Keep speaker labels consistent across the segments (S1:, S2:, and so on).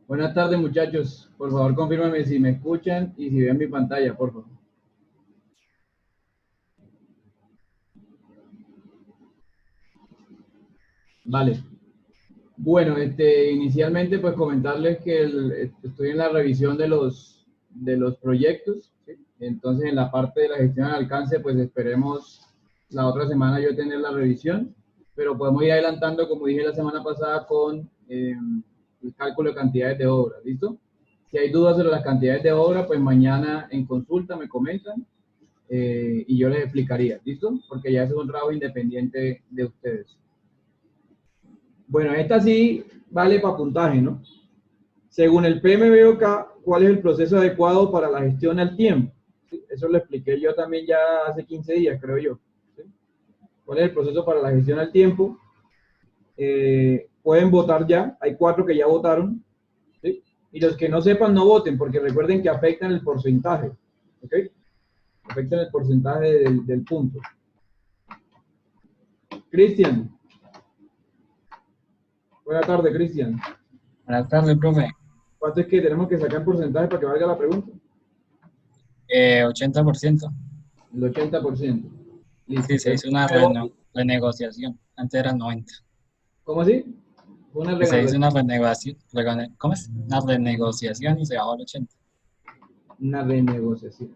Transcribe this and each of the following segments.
S1: Buenas tardes, muchachos. Por favor, confírmame si me escuchan y si ven mi pantalla, por favor. Vale. Bueno, inicialmente, pues comentarles que estoy en la revisión de los proyectos, ¿sí? Entonces, en la parte de la gestión al alcance, pues esperemos la otra semana yo tener la revisión, pero podemos ir adelantando, como dije la semana pasada, con el cálculo de cantidades de obra, ¿listo? Si hay dudas sobre las cantidades de obra, pues mañana en consulta me comentan y yo les explicaría, ¿listo? Porque ya eso es un trabajo independiente de ustedes. Bueno, esta sí vale para puntaje, ¿no? Según el PMBOK, ¿cuál es el proceso adecuado para la gestión al tiempo? ¿Sí? Eso lo expliqué yo también ya hace 15 días, creo yo. ¿Sí? ¿Cuál es el proceso para la gestión al tiempo? Pueden votar ya, hay 4 que ya votaron, ¿sí? Y los que no sepan no voten, porque recuerden que afectan el porcentaje, ¿ok? Afectan el porcentaje del punto. Cristian. Buenas tardes, Cristian.
S2: Buenas tardes, profe.
S1: ¿Cuánto es que tenemos que sacar porcentaje para que valga la pregunta?
S2: 80%.
S1: El 80%. Listo.
S2: Sí, se hizo una renegociación. Antes era 90.
S1: ¿Cómo así? Una
S2: Que se hizo una renegociación. ¿Cómo es? Una renegociación y se bajó al 80.
S1: Una renegociación.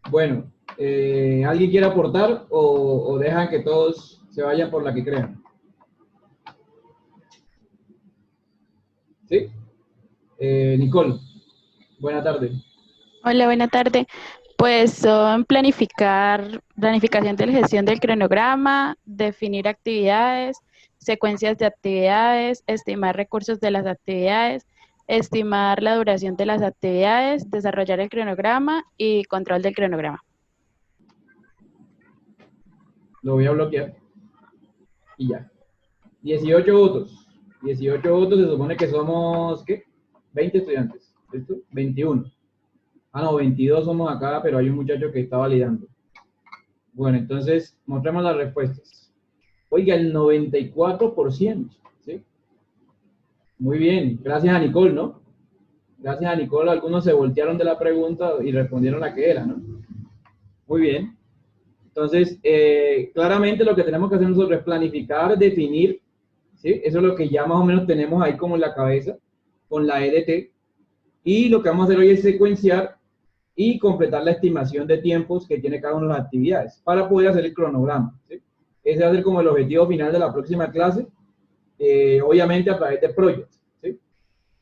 S1: Bueno, ¿alguien quiere aportar o dejan que todos se vayan por la que crean? ¿Sí? Nicole, buena tarde.
S3: Hola, buena tarde. Pues son planificación de la gestión del cronograma, definir actividades, secuencias de actividades, estimar recursos de las actividades, estimar la duración de las actividades, desarrollar el cronograma y control del cronograma.
S1: Lo voy a bloquear. Y ya. 18 votos. 18 votos, se supone que somos, ¿qué? 20 estudiantes. ¿Listo? 21. Ah, no, 22 somos acá, pero hay un muchacho que está validando. Bueno, entonces, mostremos las respuestas. Oiga, el 94%, ¿sí? Muy bien, gracias a Nicole, ¿no? Gracias a Nicole, algunos se voltearon de la pregunta y respondieron la que era, ¿no? Muy bien. Entonces, claramente lo que tenemos que hacer nosotros es planificar, definir, ¿sí? Eso es lo que ya más o menos tenemos ahí como en la cabeza, con la EDT. Y lo que vamos a hacer hoy es secuenciar y completar la estimación de tiempos que tiene cada una de las actividades para poder hacer el cronograma, ¿sí? Ese va a ser como el objetivo final de la próxima clase, obviamente a través de projects, ¿sí?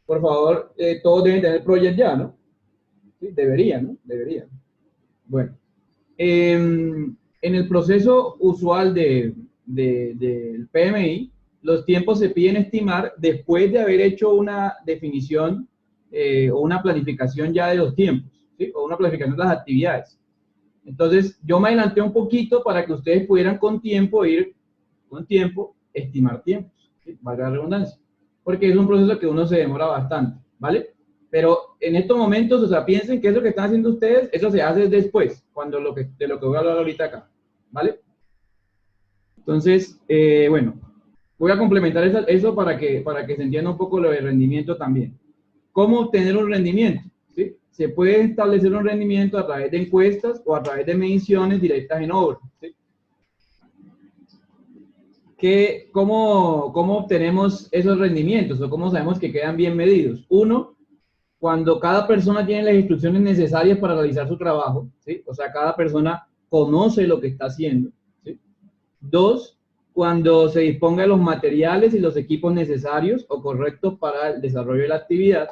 S1: Por favor, todos deben tener project ya, ¿no? ¿Sí? Deberían, ¿no? Deberían. Bueno, en el proceso usual del PMI, los tiempos se piden estimar después de haber hecho una definición o una planificación ya de los tiempos, ¿sí? O una planificación de las actividades. Entonces, yo me adelanté un poquito para que ustedes pudieran con tiempo estimar tiempos, ¿sí? Valga la redundancia, porque es un proceso que uno se demora bastante, ¿vale? Pero en estos momentos, o sea, piensen que eso que están haciendo ustedes, eso se hace después, de lo que voy a hablar ahorita acá, ¿vale? Entonces, bueno, voy a complementar eso para que se entienda un poco lo de rendimiento también. ¿Cómo obtener un rendimiento? ¿Sí? Se puede establecer un rendimiento a través de encuestas o a través de mediciones directas en obra, ¿sí? ¿Cómo obtenemos esos rendimientos o cómo sabemos que quedan bien medidos? Uno, cuando cada persona tiene las instrucciones necesarias para realizar su trabajo, ¿sí? O sea, cada persona conoce lo que está haciendo, ¿sí? Dos, cuando se disponga de los materiales y los equipos necesarios o correctos para el desarrollo de la actividad.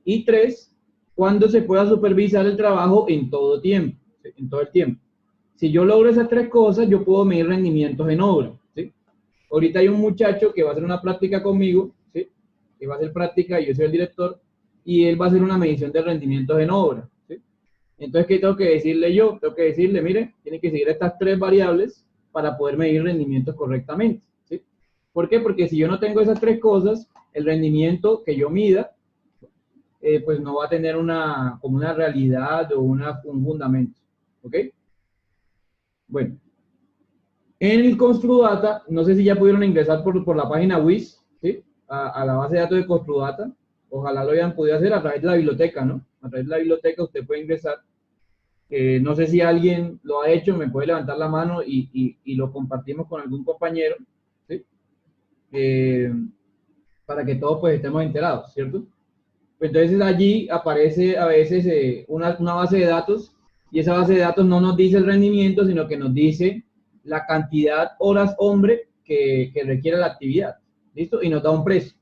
S1: Y tres, cuando se pueda supervisar el trabajo en todo tiempo, ¿sí? En todo el tiempo. Si yo logro esas tres cosas, yo puedo medir rendimientos en obra, ¿sí? Ahorita hay un muchacho que va a hacer una práctica conmigo, ¿sí? Que va a hacer práctica y yo soy el director, y él va a hacer una medición de rendimientos en obra, ¿sí? Entonces, ¿qué tengo que decirle yo? Tengo que decirle, mire, tiene que seguir estas tres variables para poder medir rendimientos correctamente, ¿sí? ¿Por qué? Porque si yo no tengo esas tres cosas, el rendimiento que yo mida, pues no va a tener como una realidad o un fundamento, ¿ok? Bueno, en el Construdata, no sé si ya pudieron ingresar por la página WIS, ¿sí? A la base de datos de Construdata. ojalá lo hayan podido hacer a través de la biblioteca, ¿no? A través de la biblioteca usted puede ingresar. No sé si alguien lo ha hecho, me puede levantar la mano y lo compartimos con algún compañero, ¿sí? Para que todos pues estemos enterados, ¿cierto? Entonces allí aparece a veces una base de datos y esa base de datos no nos dice el rendimiento, sino que nos dice la cantidad horas hombre que requiere la actividad, ¿listo? Y nos da un precio.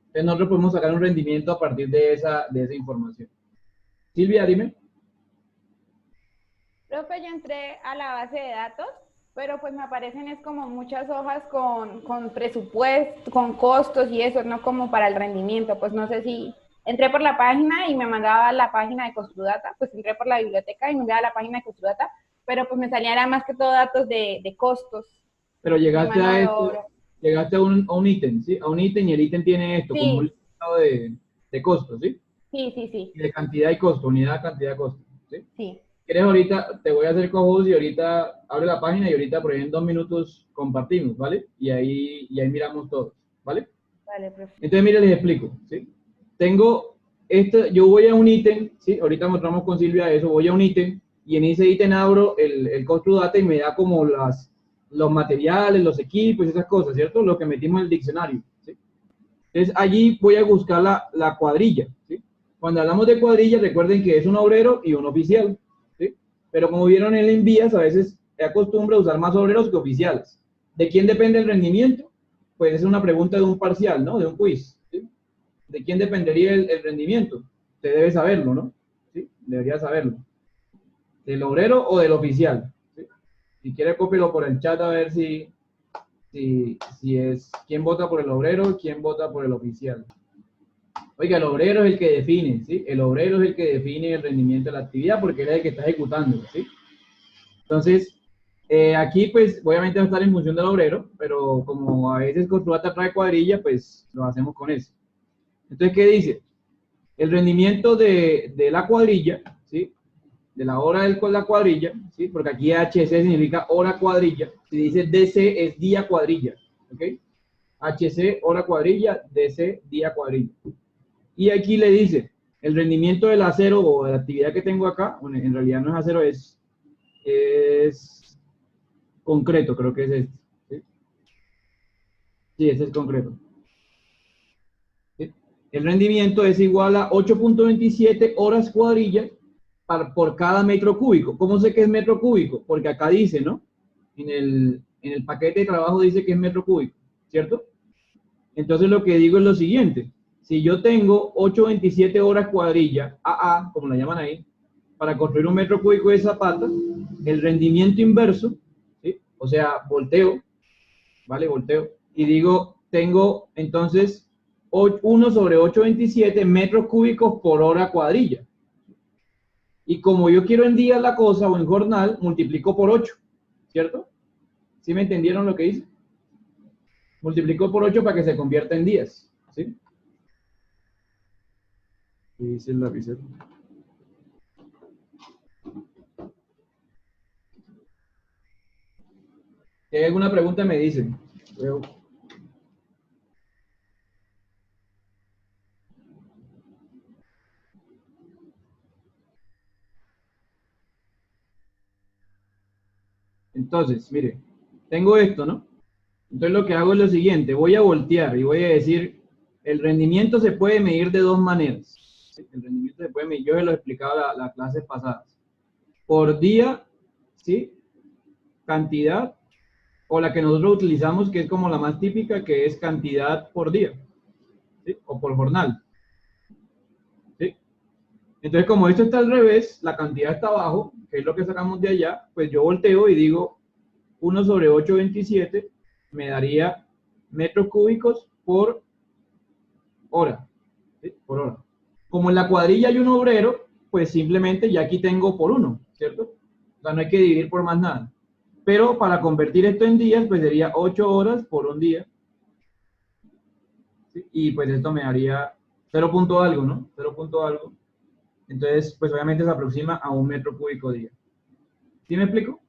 S1: Entonces nosotros podemos sacar un rendimiento a partir de esa información. Silvia, dime.
S4: Profe, yo entré a la base de datos, pero pues me aparecen es como muchas hojas con presupuesto, con costos y eso, no como para el rendimiento. Pues no sé si entré por la página y me mandaba a la página de Construdata, pues entré por la biblioteca y me mandaba a la página de Construdata, pero pues me salían más que todo datos de costos.
S1: Pero llegaste a esto, llegaste a un ítem, ¿sí? A un ítem y el ítem tiene esto,
S4: sí,
S1: como un listado de costos, ¿sí?
S4: Sí, sí, sí.
S1: Y de cantidad y costo, unidad, cantidad, costo, ¿sí?
S4: Sí.
S1: ¿Quieres ahorita? Te voy a hacer co-host y ahorita abre la página y ahorita por ahí en 2 minutos compartimos, ¿vale? Y ahí miramos todos, ¿vale?
S4: Vale, profe.
S1: Entonces, mire, les explico, ¿sí? Tengo yo voy a un ítem, ¿sí? Ahorita mostramos con Silvia eso, voy a un ítem y en ese ítem abro el Construdata y me da como los materiales, los equipos, esas cosas, ¿cierto? Lo que metimos en el diccionario, ¿sí? Entonces, allí voy a buscar la cuadrilla, ¿sí? Cuando hablamos de cuadrilla, recuerden que es un obrero y un oficial, ¿sí? Pero como vieron en el Envías, a veces se acostumbra a usar más obreros que oficiales. ¿De quién depende el rendimiento? Pues es una pregunta de un parcial, ¿no? De un quiz, ¿sí? ¿De quién dependería el rendimiento? Usted debe saberlo, ¿no? ¿Sí? Debería saberlo. ¿Del obrero o del oficial? ¿Sí? Si quiere, cópielo por el chat a ver si es quién vota por el obrero, quién vota por el oficial. Oiga, el obrero es el que define, ¿sí? El obrero es el que define el rendimiento de la actividad porque él es el que está ejecutando, ¿sí? Entonces, aquí pues obviamente va a estar en función del obrero, pero como a veces Construdata trae cuadrilla, pues lo hacemos con eso. Entonces, ¿qué dice? El rendimiento de la cuadrilla, ¿sí? De la hora de la cuadrilla, ¿sí? Porque aquí HC significa hora cuadrilla. Si dice DC es día cuadrilla, ¿ok? HC, hora cuadrilla, DC, día cuadrilla. Y aquí le dice, el rendimiento del acero o de la actividad que tengo acá, bueno, en realidad no es acero, es concreto, creo que es este. ¿Sí? Sí, ese es concreto. ¿Sí? El rendimiento es igual a 8.27 horas cuadrilla por cada metro cúbico. ¿Cómo sé que es metro cúbico? Porque acá dice, ¿no? En el paquete de trabajo dice que es metro cúbico, ¿cierto? Entonces lo que digo es lo siguiente. Si yo tengo 8.27 horas cuadrilla, AA, como la llaman ahí, para construir un metro cúbico de zapata, el rendimiento inverso, ¿sí? O sea, volteo, ¿vale? Volteo. Y digo, tengo entonces 1 sobre 8.27 metros cúbicos por hora cuadrilla. Y como yo quiero en día la cosa o en jornal, multiplico por 8, ¿cierto? ¿Sí me entendieron lo que hice? Multiplico por 8 para que se convierta en días, ¿sí? ¿Qué dice el lapicero? Si hay alguna pregunta me dicen. Entonces, mire, tengo esto, ¿no? Entonces lo que hago es lo siguiente, voy a voltear y voy a decir, el rendimiento se puede medir de dos maneras. ¿Sí? El rendimiento se puede medir, yo se lo he explicado las clases pasadas. Por día, ¿sí? Cantidad, o la que nosotros utilizamos, que es como la más típica, que es cantidad por día, ¿sí? O por jornal. ¿Sí? Entonces, como esto está al revés, la cantidad está abajo, que es lo que sacamos de allá, pues yo volteo y digo 1 sobre 8.27 me daría metros cúbicos por hora, ¿sí? Por hora. Como en la cuadrilla hay un obrero, pues simplemente ya aquí tengo por 1, ¿cierto? O sea, no hay que dividir por más nada. Pero para convertir esto en días, pues sería 8 horas por un día. ¿Sí? Y pues esto me daría 0 punto algo, ¿no? 0 punto algo. Entonces, pues obviamente se aproxima a un metro cúbico día. ¿Sí me explico?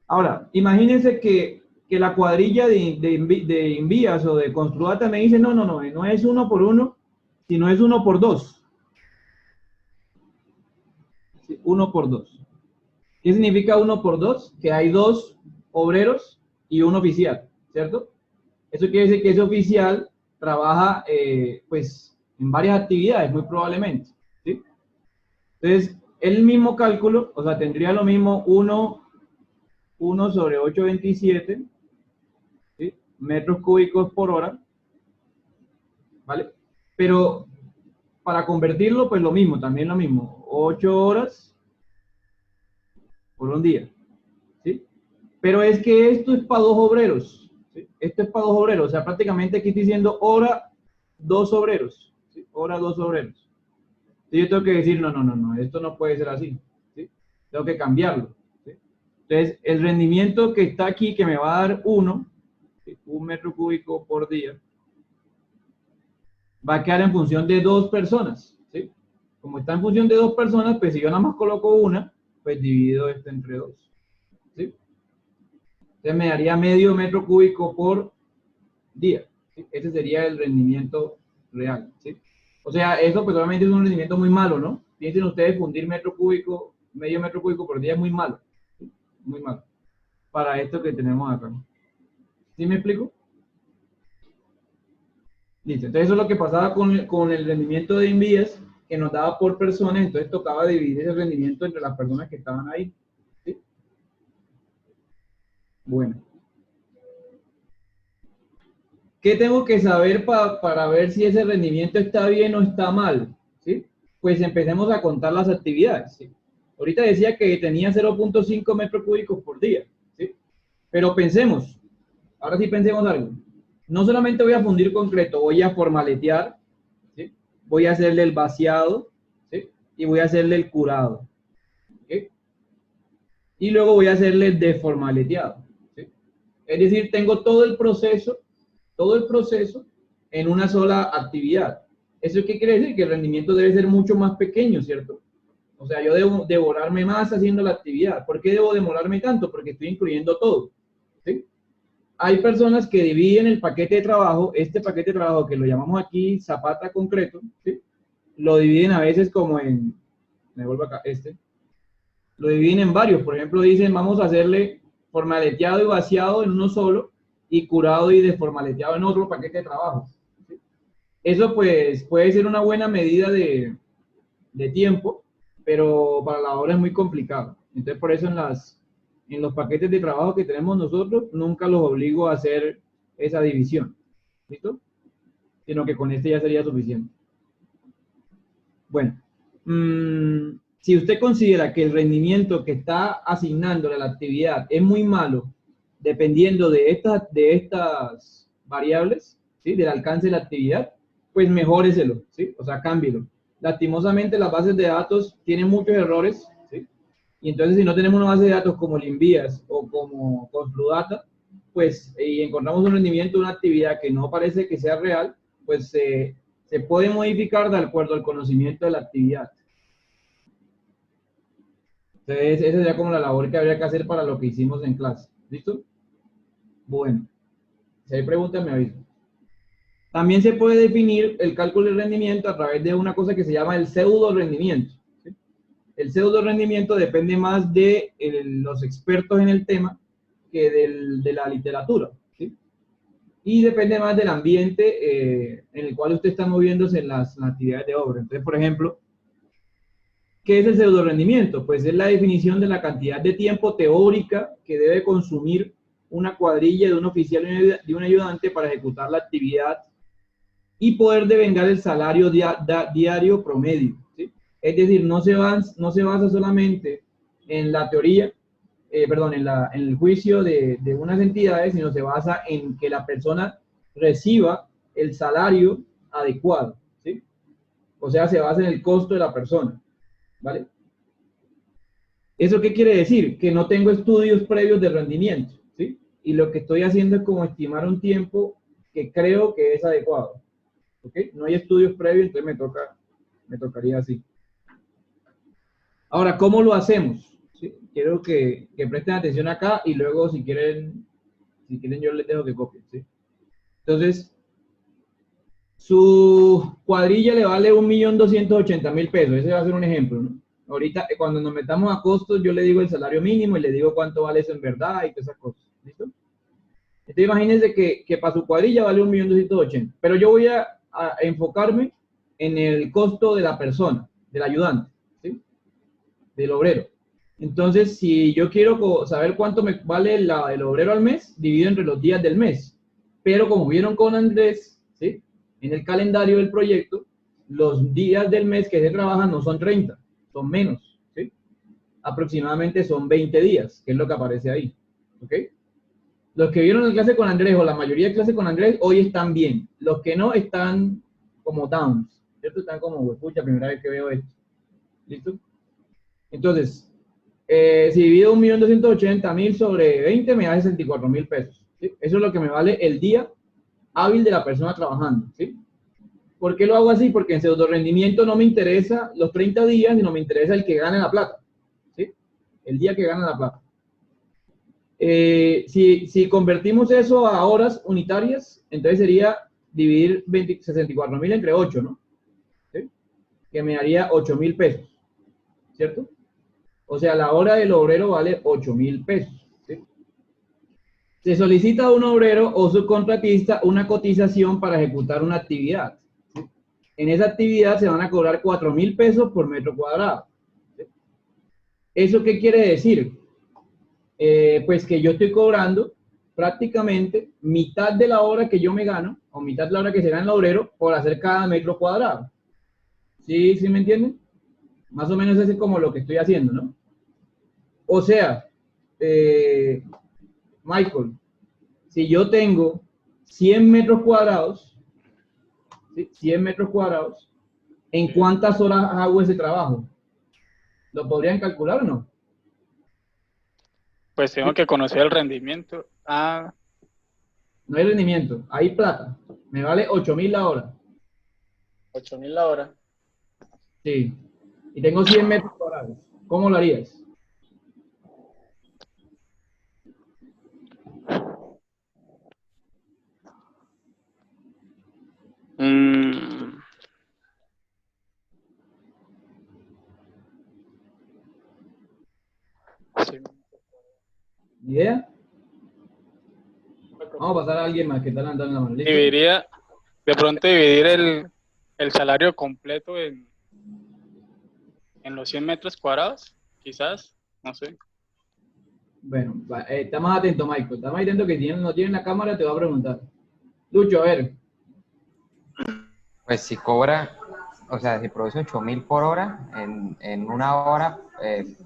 S1: Ahora, imagínense que que la cuadrilla de Invías o de Construdata me dice, no es 1 por 1, sino es 1 por 2. 1 por 2. ¿Qué significa 1 por 2? Que hay 2 obreros y un oficial, ¿cierto? Eso quiere decir que ese oficial trabaja, pues, en varias actividades, muy probablemente, ¿sí? Entonces, el mismo cálculo, o sea, tendría lo mismo 1 sobre 827, ¿sí? Metros cúbicos por hora, ¿vale? Pero para convertirlo, pues lo mismo, también lo mismo, 8 horas por un día, ¿sí? Pero es que esto es para 2 obreros, ¿sí? Esto es para 2 obreros, o sea, prácticamente aquí estoy diciendo hora 2 obreros, ¿sí? Hora 2 obreros. Entonces yo tengo que decir, no, esto no puede ser así, ¿sí? Tengo que cambiarlo, ¿sí? Entonces, el rendimiento que está aquí, que me va a dar 1, ¿sí? 1 metro cúbico por día, va a quedar en función de 2 personas, ¿sí? Como está en función de 2 personas, pues si yo nada más coloco una, pues divido esto entre 2, ¿sí? Entonces me daría medio metro cúbico por día, ¿sí? Ese sería el rendimiento real, ¿sí? O sea, eso pues obviamente es un rendimiento muy malo, ¿no? Piensen ustedes, fundir metro cúbico, medio metro cúbico por día es muy malo, ¿sí? Muy malo, para esto que tenemos acá. ¿Sí me explico? Listo, entonces eso es lo que pasaba con el rendimiento de Invías, que nos daba por personas, entonces tocaba dividir ese rendimiento entre las personas que estaban ahí, ¿sí? Bueno. ¿Qué tengo que saber para ver si ese rendimiento está bien o está mal? ¿Sí? Pues empecemos a contar las actividades, ¿sí? Ahorita decía que tenía 0.5 metros cúbicos por día, ¿sí? Pero pensemos, ahora sí pensemos algo. No solamente voy a fundir concreto, voy a formaletear, ¿sí? Voy a hacerle el vaciado, ¿sí? Y voy a hacerle el curado, ¿sí? Y luego voy a hacerle el deformaleteado, ¿sí? Es decir, tengo todo el proceso en una sola actividad. ¿Eso qué quiere decir? Que el rendimiento debe ser mucho más pequeño, ¿cierto? O sea, yo debo demorarme más haciendo la actividad. ¿Por qué debo demorarme tanto? Porque estoy incluyendo todo, ¿sí? Hay personas que dividen el paquete de trabajo, este paquete de trabajo que lo llamamos aquí Zapata concreto, ¿sí? Lo dividen a veces como en, me vuelvo acá, lo dividen en varios. Por ejemplo, dicen, vamos a hacerle formaleteado y vaciado en uno solo, y curado y deformaleteado en otro paquete de trabajo. ¿Sí? Eso pues puede ser una buena medida de tiempo, pero para la hora es muy complicado. Entonces por eso en los paquetes de trabajo que tenemos nosotros, nunca los obligo a hacer esa división. ¿Listo? Sino que con este ya sería suficiente. Bueno, si usted considera que el rendimiento que está asignándole a la actividad es muy malo, dependiendo de estas variables, ¿sí? Del alcance de la actividad, pues mejóreselo, ¿sí? O sea, cámbielo. Lastimosamente las bases de datos tienen muchos errores, ¿sí? Y entonces si no tenemos una base de datos como el Invías o como Construdata, pues y encontramos un rendimiento de una actividad que no parece que sea real, pues se puede modificar de acuerdo al conocimiento de la actividad. Entonces, esa sería como la labor que habría que hacer para lo que hicimos en clase. ¿Listo? Bueno, si hay preguntas me avisan. También se puede definir el cálculo de rendimiento a través de una cosa que se llama el pseudo rendimiento. ¿Sí? El pseudo rendimiento depende más de los expertos en el tema que de la literatura. ¿Sí? Y depende más del ambiente en el cual usted está moviéndose en las actividades de obra. Entonces, por ejemplo, ¿qué es el pseudo rendimiento? Pues es la definición de la cantidad de tiempo teórica que debe consumir una cuadrilla de un oficial y de un ayudante para ejecutar la actividad y poder devengar el salario diario promedio, ¿sí? Es decir, no se basa solamente en la teoría, en el juicio de unas entidades, sino se basa en que la persona reciba el salario adecuado, ¿sí? O sea, se basa en el costo de la persona, ¿vale? ¿Eso qué quiere decir? Que no tengo estudios previos de rendimiento, ¿sí? Y lo que estoy haciendo es como estimar un tiempo que creo que es adecuado, ¿ok? No hay estudios previos, entonces me tocaría así. Ahora, ¿cómo lo hacemos? ¿Sí? Quiero que presten atención acá y luego si Si quieren yo les dejo que copien, ¿sí? Entonces, su cuadrilla le vale 1.280.000 pesos. Ese va a ser un ejemplo, ¿no? Ahorita, cuando nos metamos a costos, yo le digo el salario mínimo y le digo cuánto vale eso en verdad y todas esas cosas. ¿Listo? Entonces, imagínense que para su cuadrilla vale 1.280.000. Pero yo voy a enfocarme en el costo de la persona, del ayudante, ¿sí? Del obrero. Entonces, si yo quiero saber cuánto me vale el obrero al mes, divido entre los días del mes. Pero como vieron con Andrés, ¿sí? En el calendario del proyecto, los días del mes que se trabajan no son 30, son menos, ¿sí? Aproximadamente son 20 días, que es lo que aparece ahí, ¿ok? Los que vieron la clase con Andrés, o la mayoría de clases con Andrés, hoy están bien. Los que no están como downs, ¿cierto? Están como, pucha, primera vez que veo esto. ¿Listo? Entonces, si divido 1.280.000 sobre 20, me da 64.000 pesos, ¿sí? Eso es lo que me vale el día hábil de la persona trabajando, ¿sí? ¿Por qué lo hago así? Porque en pseudo rendimiento no me interesa los 30 días, sino me interesa el que gane la plata, ¿sí? El día que gana la plata. Si convertimos eso a horas unitarias, entonces sería dividir 64.000 entre 8, ¿no? ¿Sí? Que me daría 8.000 pesos, ¿cierto? O sea, la hora del obrero vale 8.000 pesos, ¿sí? Se solicita a un obrero o subcontratista una cotización para ejecutar una actividad, ¿sí? En esa actividad se van a cobrar 4.000 pesos por metro cuadrado, ¿sí? ¿Eso qué quiere decir? Pues que yo estoy cobrando prácticamente mitad de la hora que yo me gano, o mitad de la hora que se gana el obrero, por hacer cada metro cuadrado. ¿Sí, sí me entienden? Más o menos eso es como lo que estoy haciendo, ¿no? O sea, Michael, si yo tengo 100 metros cuadrados, ¿sí? 100 metros cuadrados, ¿en cuántas horas hago ese trabajo? ¿Lo podrían calcular o no?
S5: Pues tengo que conocer el rendimiento. Ah,
S1: No hay rendimiento, hay plata. Me vale 8.000 la hora.
S5: 8.000 la hora.
S1: Sí. Y tengo 100 metros cuadrados. ¿Cómo lo harías?
S5: Sí.
S1: ¿Ni idea? Vamos a pasar a alguien más que está levantando la mano. ¿Listo?
S5: Dividiría, de pronto dividir el salario completo en los 100 metros cuadrados, quizás, no sé.
S1: Bueno, está más atento, Michael. Está más atento que si no tienen la cámara, te va a preguntar. Lucho, a ver.
S6: Pues si cobra, o sea, si produce 8.000 por hora, en una hora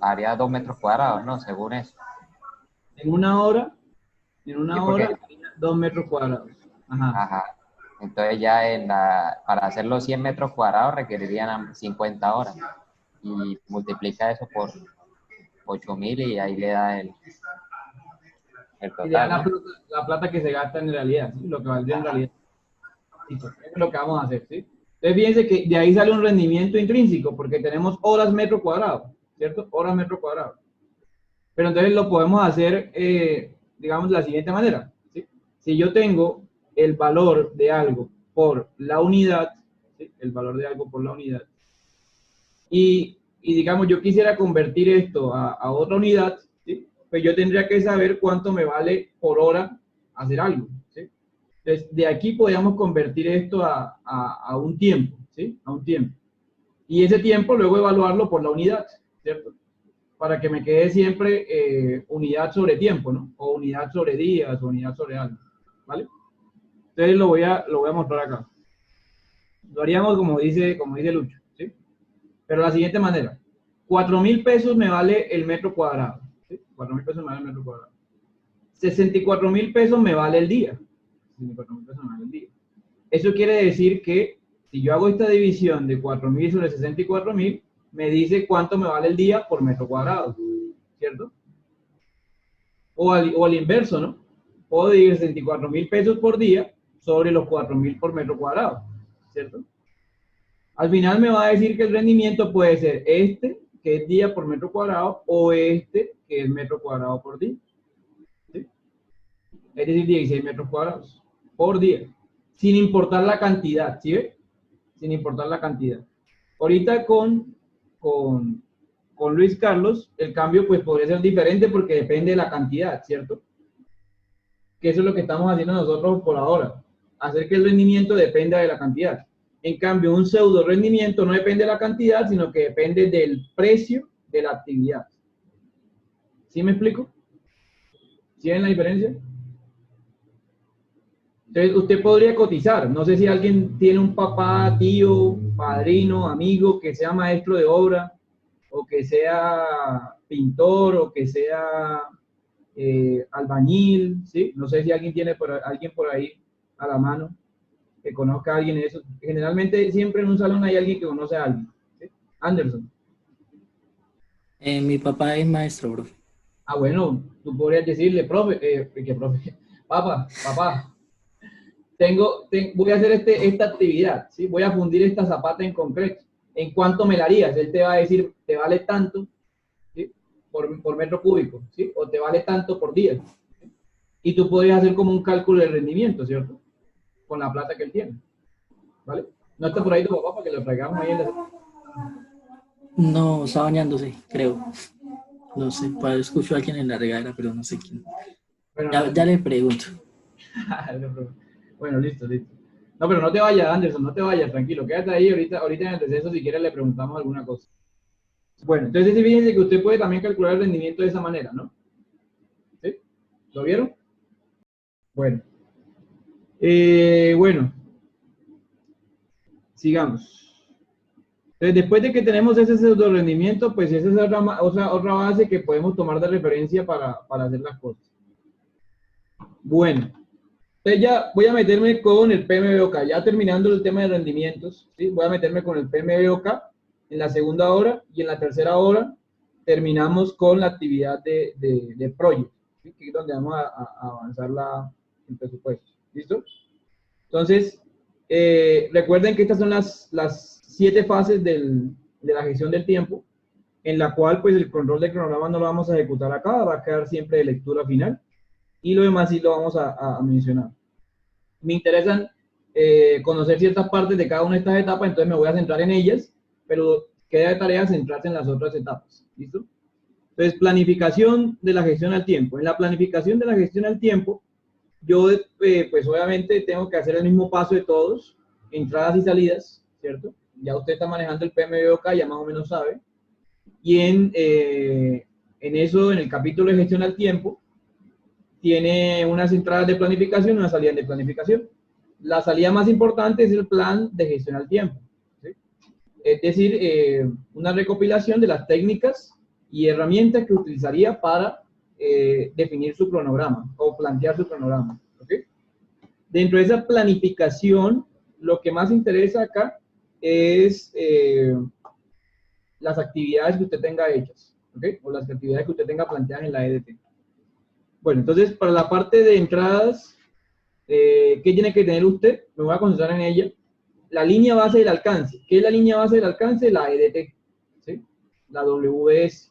S6: haría 2 metros cuadrados, ¿no? Según eso.
S1: En una hora,
S6: Sí, porque,
S1: 2 metros cuadrados. Ajá.
S6: ajá. Entonces ya para hacer los 100 metros cuadrados requerirían 50 horas. Y multiplica eso por 8.000 y ahí le da el
S1: Y le da
S6: total, ¿no?
S1: la plata que se gasta en realidad, ¿sí? Lo que valdría en realidad. Listo, eso es lo que vamos a hacer, ¿sí? Entonces, fíjense que de ahí sale un rendimiento intrínseco, porque tenemos horas metro cuadrado, ¿cierto? Horas metro cuadrado. Pero entonces lo podemos hacer, digamos, de la siguiente manera, ¿sí? Si yo tengo el valor de algo por la unidad, ¿sí? El valor de algo por la unidad, y digamos, yo quisiera convertir esto a otra unidad, ¿sí? Pues yo tendría que saber cuánto me vale por hora hacer algo, ¿sí? Entonces, de aquí podríamos convertir esto a un tiempo, ¿sí? A un tiempo. Y ese tiempo luego evaluarlo por la unidad, ¿cierto? Para que me quede siempre unidad sobre tiempo, ¿no? O unidad sobre días, o unidad sobre algo, ¿vale? Entonces lo voy a mostrar acá. Lo haríamos como dice Lucho, ¿sí? Pero de la siguiente manera. 4.000 pesos me vale el metro cuadrado, ¿sí? 4.000 pesos me vale el metro cuadrado. 64.000 pesos me vale el día. 64.000 pesos me vale el día. Eso quiere decir que si yo hago esta división de 4.000 sobre 64.000, me dice cuánto me vale el día por metro cuadrado, ¿cierto? O al inverso, ¿no? Puedo dividir 64.000 pesos por día sobre los 4.000 por metro cuadrado, ¿cierto? Al final me va a decir que el rendimiento puede ser este, que es día por metro cuadrado, o este, que es metro cuadrado por día. ¿Sí? es decir, 16 metros cuadrados por día, sin importar la cantidad, ¿sí ve? Sin importar la cantidad. Ahorita con Luis Carlos, el cambio pues podría ser diferente porque depende de la cantidad, ¿cierto? Que eso es lo que estamos haciendo nosotros por ahora, hacer que el rendimiento dependa de la cantidad. En cambio, un pseudo rendimiento no depende de la cantidad, sino que depende del precio de la actividad. ¿Sí me explico? ¿Sí ven la diferencia? Entonces, usted podría cotizar. No sé si alguien tiene un papá, tío, padrino, amigo que sea maestro de obra, o que sea pintor, o que sea albañil, ¿sí? No sé si alguien tiene alguien por ahí a la mano que conozca a alguien de eso. Generalmente siempre en un salón hay alguien que conoce a alguien, ¿sí? Anderson.
S7: Mi papá es maestro, bro.
S1: Ah, bueno, tú podrías decirle, profe, papá, voy a hacer esta actividad, ¿sí? Voy a fundir esta zapata en concreto. ¿En cuánto me la harías? Él te va a decir, te vale tanto, ¿sí? por metro cúbico, ¿sí? O te vale tanto por día. ¿Sí? Y tú podrías hacer como un cálculo de rendimiento, ¿cierto? Con la plata que él tiene, ¿vale? No está por ahí tu papá para que lo traigamos ahí en la...
S7: No, está bañándose, creo. No sé, escucho a alguien en la regadera, pero no sé quién.
S1: Bueno,
S7: Ya le pregunto.
S1: Bueno, listo. No, pero no te vayas, Anderson, no te vayas, tranquilo, quédate ahí, ahorita en el receso si quieres le preguntamos alguna cosa. Bueno, entonces fíjense que usted puede también calcular el rendimiento de esa manera, ¿no? ¿Sí? ¿Lo vieron? Bueno. Bueno. Sigamos. Entonces, después de que tenemos ese pseudo rendimiento, pues esa es otra base que podemos tomar de referencia para hacer las cosas. Bueno. Entonces ya voy a meterme con el PMBOK, ya terminando el tema de rendimientos, ¿sí? Voy a meterme con el PMBOK en la segunda hora y en la tercera hora terminamos con la actividad de Project, ¿sí? Que es donde vamos a avanzar el presupuesto. ¿Listo? Entonces, recuerden que estas son las 7 fases de la gestión del tiempo, en la cual pues el control de cronograma no lo vamos a ejecutar acá, va a quedar siempre de lectura final. Y lo demás sí lo vamos a mencionar. Me interesan conocer ciertas partes de cada una de estas etapas, entonces me voy a centrar en ellas, pero queda de tarea centrarse en las otras etapas. ¿Listo? Entonces, planificación de la gestión al tiempo. En la planificación de la gestión al tiempo, yo pues obviamente tengo que hacer el mismo paso de todos, entradas y salidas, ¿cierto? Ya usted está manejando el PMBOK, ya más o menos sabe. Y en eso, en el capítulo de gestión al tiempo, tiene unas entradas de planificación y una salida de planificación. La salida más importante es el plan de gestión al tiempo, ¿sí? Es decir, una recopilación de las técnicas y herramientas que utilizaría para definir su cronograma o plantear su cronograma, ¿ok? Dentro de esa planificación, lo que más interesa acá es las actividades que usted tenga hechas, ¿ok? O las actividades que usted tenga planteadas en la EDT. Bueno, entonces, para la parte de entradas, ¿qué tiene que tener usted? Me voy a concentrar en ella. La línea base del alcance. ¿Qué es la línea base del alcance? La EDT, ¿sí? La WS.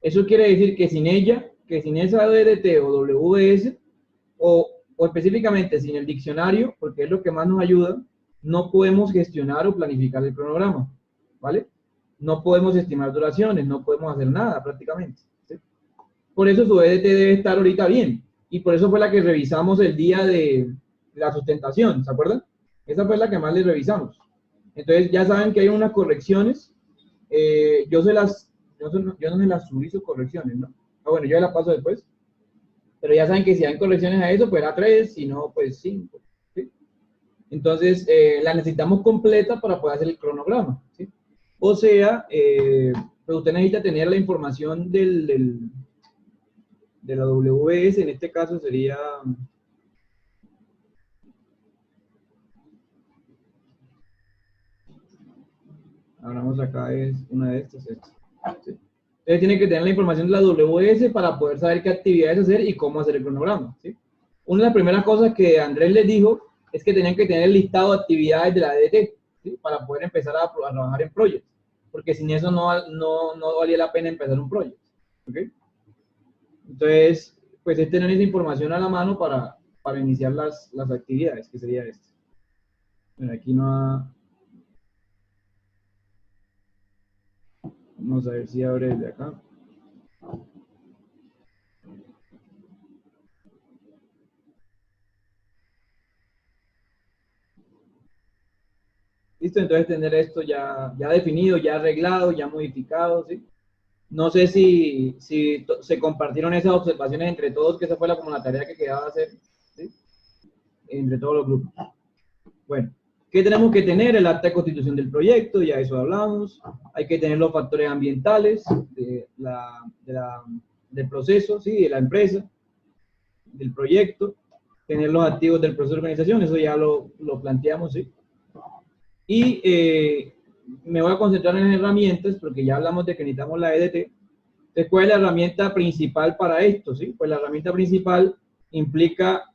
S1: Eso quiere decir que sin ella, que sin esa EDT o WS, o específicamente sin el diccionario, porque es lo que más nos ayuda, no podemos gestionar o planificar el cronograma, ¿vale? No podemos estimar duraciones, no podemos hacer nada prácticamente. Por eso su EDT debe estar ahorita bien. Y por eso fue la que revisamos el día de la sustentación, ¿se acuerdan? Esa fue la que más les revisamos. Entonces ya saben que hay unas correcciones. Yo no se las subí sus correcciones, ¿no? Ah, bueno, yo las paso después. Pero ya saben que si hay correcciones a eso, pues era 3, si no, pues 5. ¿Sí? Entonces, la necesitamos completa para poder hacer el cronograma, ¿sí? O sea, pues usted necesita tener la información de la WS, en este caso sería... Hablamos acá, es una de estas. ¿Sí? Entonces tiene que tener la información de la WS para poder saber qué actividades hacer y cómo hacer el cronograma, ¿sí? Una de las primeras cosas que Andrés les dijo es que tenían que tener el listado de actividades de la EDT, ¿sí? Para poder empezar a trabajar en proyectos, porque sin eso no valía la pena empezar un proyecto, ¿ok? Entonces, pues es tener esa información a la mano para iniciar las actividades, que sería esto. Bueno, aquí no ha... Vamos a ver si abre desde acá. Listo, entonces tener esto ya definido, ya arreglado, ya modificado, ¿sí? No sé si se compartieron esas observaciones entre todos, que esa fue como la tarea que quedaba hacer, ¿sí? Entre todos los grupos. Bueno, ¿qué tenemos que tener? El acta de constitución del proyecto, ya eso hablamos. Hay que tener los factores ambientales del proceso, ¿sí? De la empresa, del proyecto. Tener los activos del proceso de organización, eso ya lo planteamos, ¿sí? Y me voy a concentrar en herramientas, porque ya hablamos de que necesitamos la EDT. Entonces, ¿cuál es la herramienta principal para esto? ¿Sí? Pues la herramienta principal implica,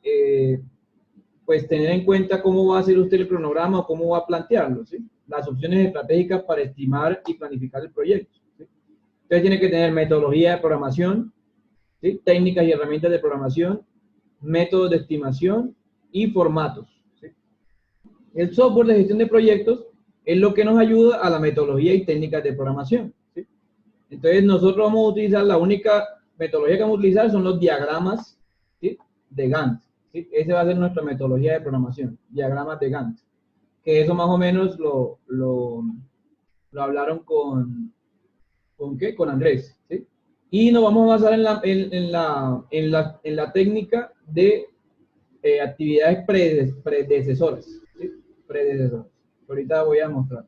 S1: pues, tener en cuenta cómo va a hacer usted el cronograma o cómo va a plantearlo, ¿sí? Las opciones estratégicas para estimar y planificar el proyecto, ¿sí? Entonces, tiene que tener metodología de programación, ¿sí? Técnicas y herramientas de programación, métodos de estimación y formatos. El software de gestión de proyectos es lo que nos ayuda a la metodología y técnicas de programación, ¿sí? Entonces nosotros vamos a utilizar, la única metodología que vamos a utilizar son los diagramas, ¿sí? De Gantt, ¿sí? Esa va a ser nuestra metodología de programación, diagramas de Gantt. Que eso más o menos lo hablaron con ¿qué? Con Andrés, ¿sí? Y nos vamos a basar en la técnica de actividades predecesoras, ¿sí? Predecesoras. Ahorita voy a mostrar.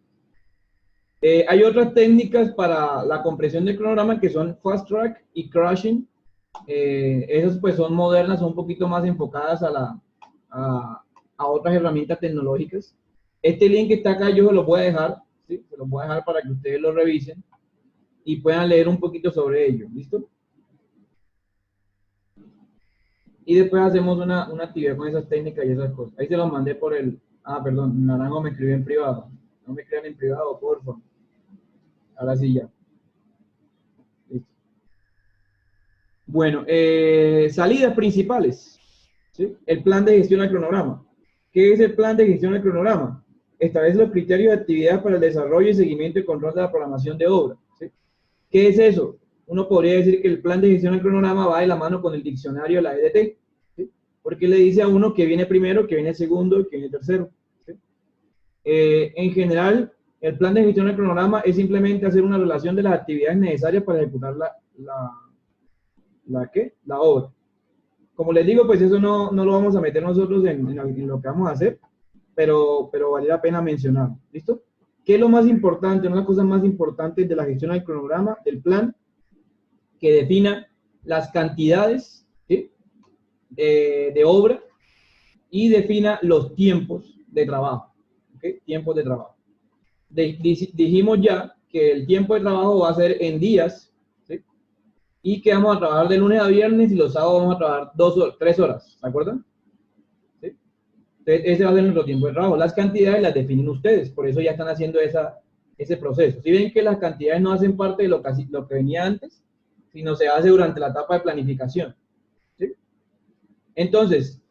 S1: Hay otras técnicas para la compresión del cronograma que son Fast Track y Crashing. Esas pues son modernas, son un poquito más enfocadas a otras herramientas tecnológicas. Este link que está acá yo se lo voy a dejar, ¿sí? Se lo voy a dejar para que ustedes lo revisen y puedan leer un poquito sobre ello. ¿Listo? Y después hacemos una actividad con esas técnicas y esas cosas. Ahí se los mandé por el... Ah, perdón, Naranjo me escribió en privado. No me escriban en privado, por favor. Ahora sí ya. Listo. Bueno, salidas principales, ¿sí? El plan de gestión al cronograma. ¿Qué es el plan de gestión al cronograma? Establece los criterios de actividad para el desarrollo y seguimiento y control de la programación de obra, ¿sí? ¿Qué es eso? Uno podría decir que el plan de gestión del cronograma va de la mano con el diccionario de la EDT, ¿sí? Porque le dice a uno que viene primero, que viene segundo y que viene tercero, ¿sí? En general, el plan de gestión del cronograma es simplemente hacer una relación de las actividades necesarias para ejecutar la obra. Como les digo, pues eso no lo vamos a meter nosotros en lo que vamos a hacer, pero vale la pena mencionar. ¿Listo? ¿Qué es lo más importante? Una de las cosas más importantes de la gestión del cronograma, del plan, que defina las cantidades, ¿sí? De obra y defina los tiempos de trabajo, ¿okay? Tiempos de trabajo. Dijimos ya que el tiempo de trabajo va a ser en días, ¿sí? Y que vamos a trabajar de lunes a viernes y los sábados vamos a trabajar 3 horas, ¿se acuerdan? ¿Sí? Entonces, ese va a ser nuestro tiempo de trabajo. Las cantidades las definen ustedes, por eso ya están haciendo ese proceso. Si ven que las cantidades no hacen parte de lo que venía antes, sino se hace durante la etapa de planificación, ¿sí? Entonces,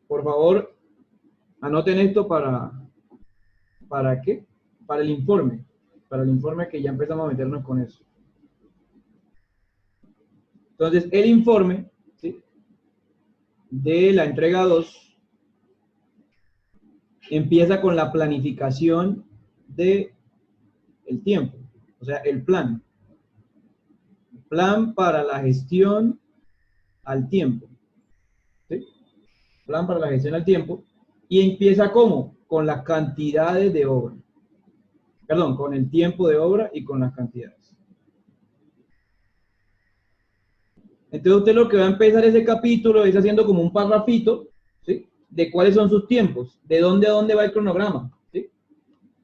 S1: por favor, anoten esto ¿para qué? Para el informe que ya empezamos a meternos con eso. Entonces, el informe, ¿sí? De la entrega 2 empieza con la planificación del tiempo, o sea, el plan. Plan para la gestión al tiempo, ¿sí? Plan para la gestión al tiempo. Y empieza ¿cómo? Con las cantidades de obra. Perdón, con el tiempo de obra y con las cantidades. Entonces usted lo que va a empezar ese capítulo es haciendo como un parrafito, ¿sí? De cuáles son sus tiempos, de dónde a dónde va el cronograma, ¿sí?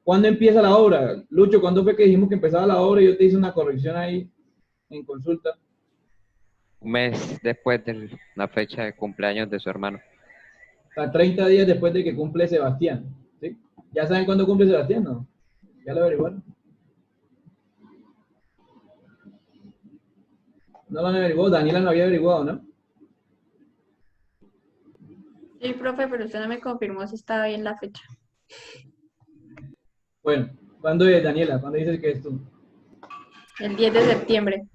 S1: ¿Cuándo empieza la obra? Lucho, ¿cuándo fue que dijimos que empezaba la obra y yo te hice una corrección ahí en consulta?
S6: Un mes después de la fecha de cumpleaños de su hermano.
S1: A 30 días después de que cumple Sebastián, ¿sí? ¿Ya saben cuándo cumple Sebastián, no? ¿Ya lo averiguaron? No lo han averiguado, Daniela no había averiguado, ¿no?
S8: Sí, profe, pero usted no me confirmó si estaba bien la fecha.
S1: Bueno, ¿cuándo es, Daniela? ¿Cuándo dices que es tú?
S8: El 10 de septiembre.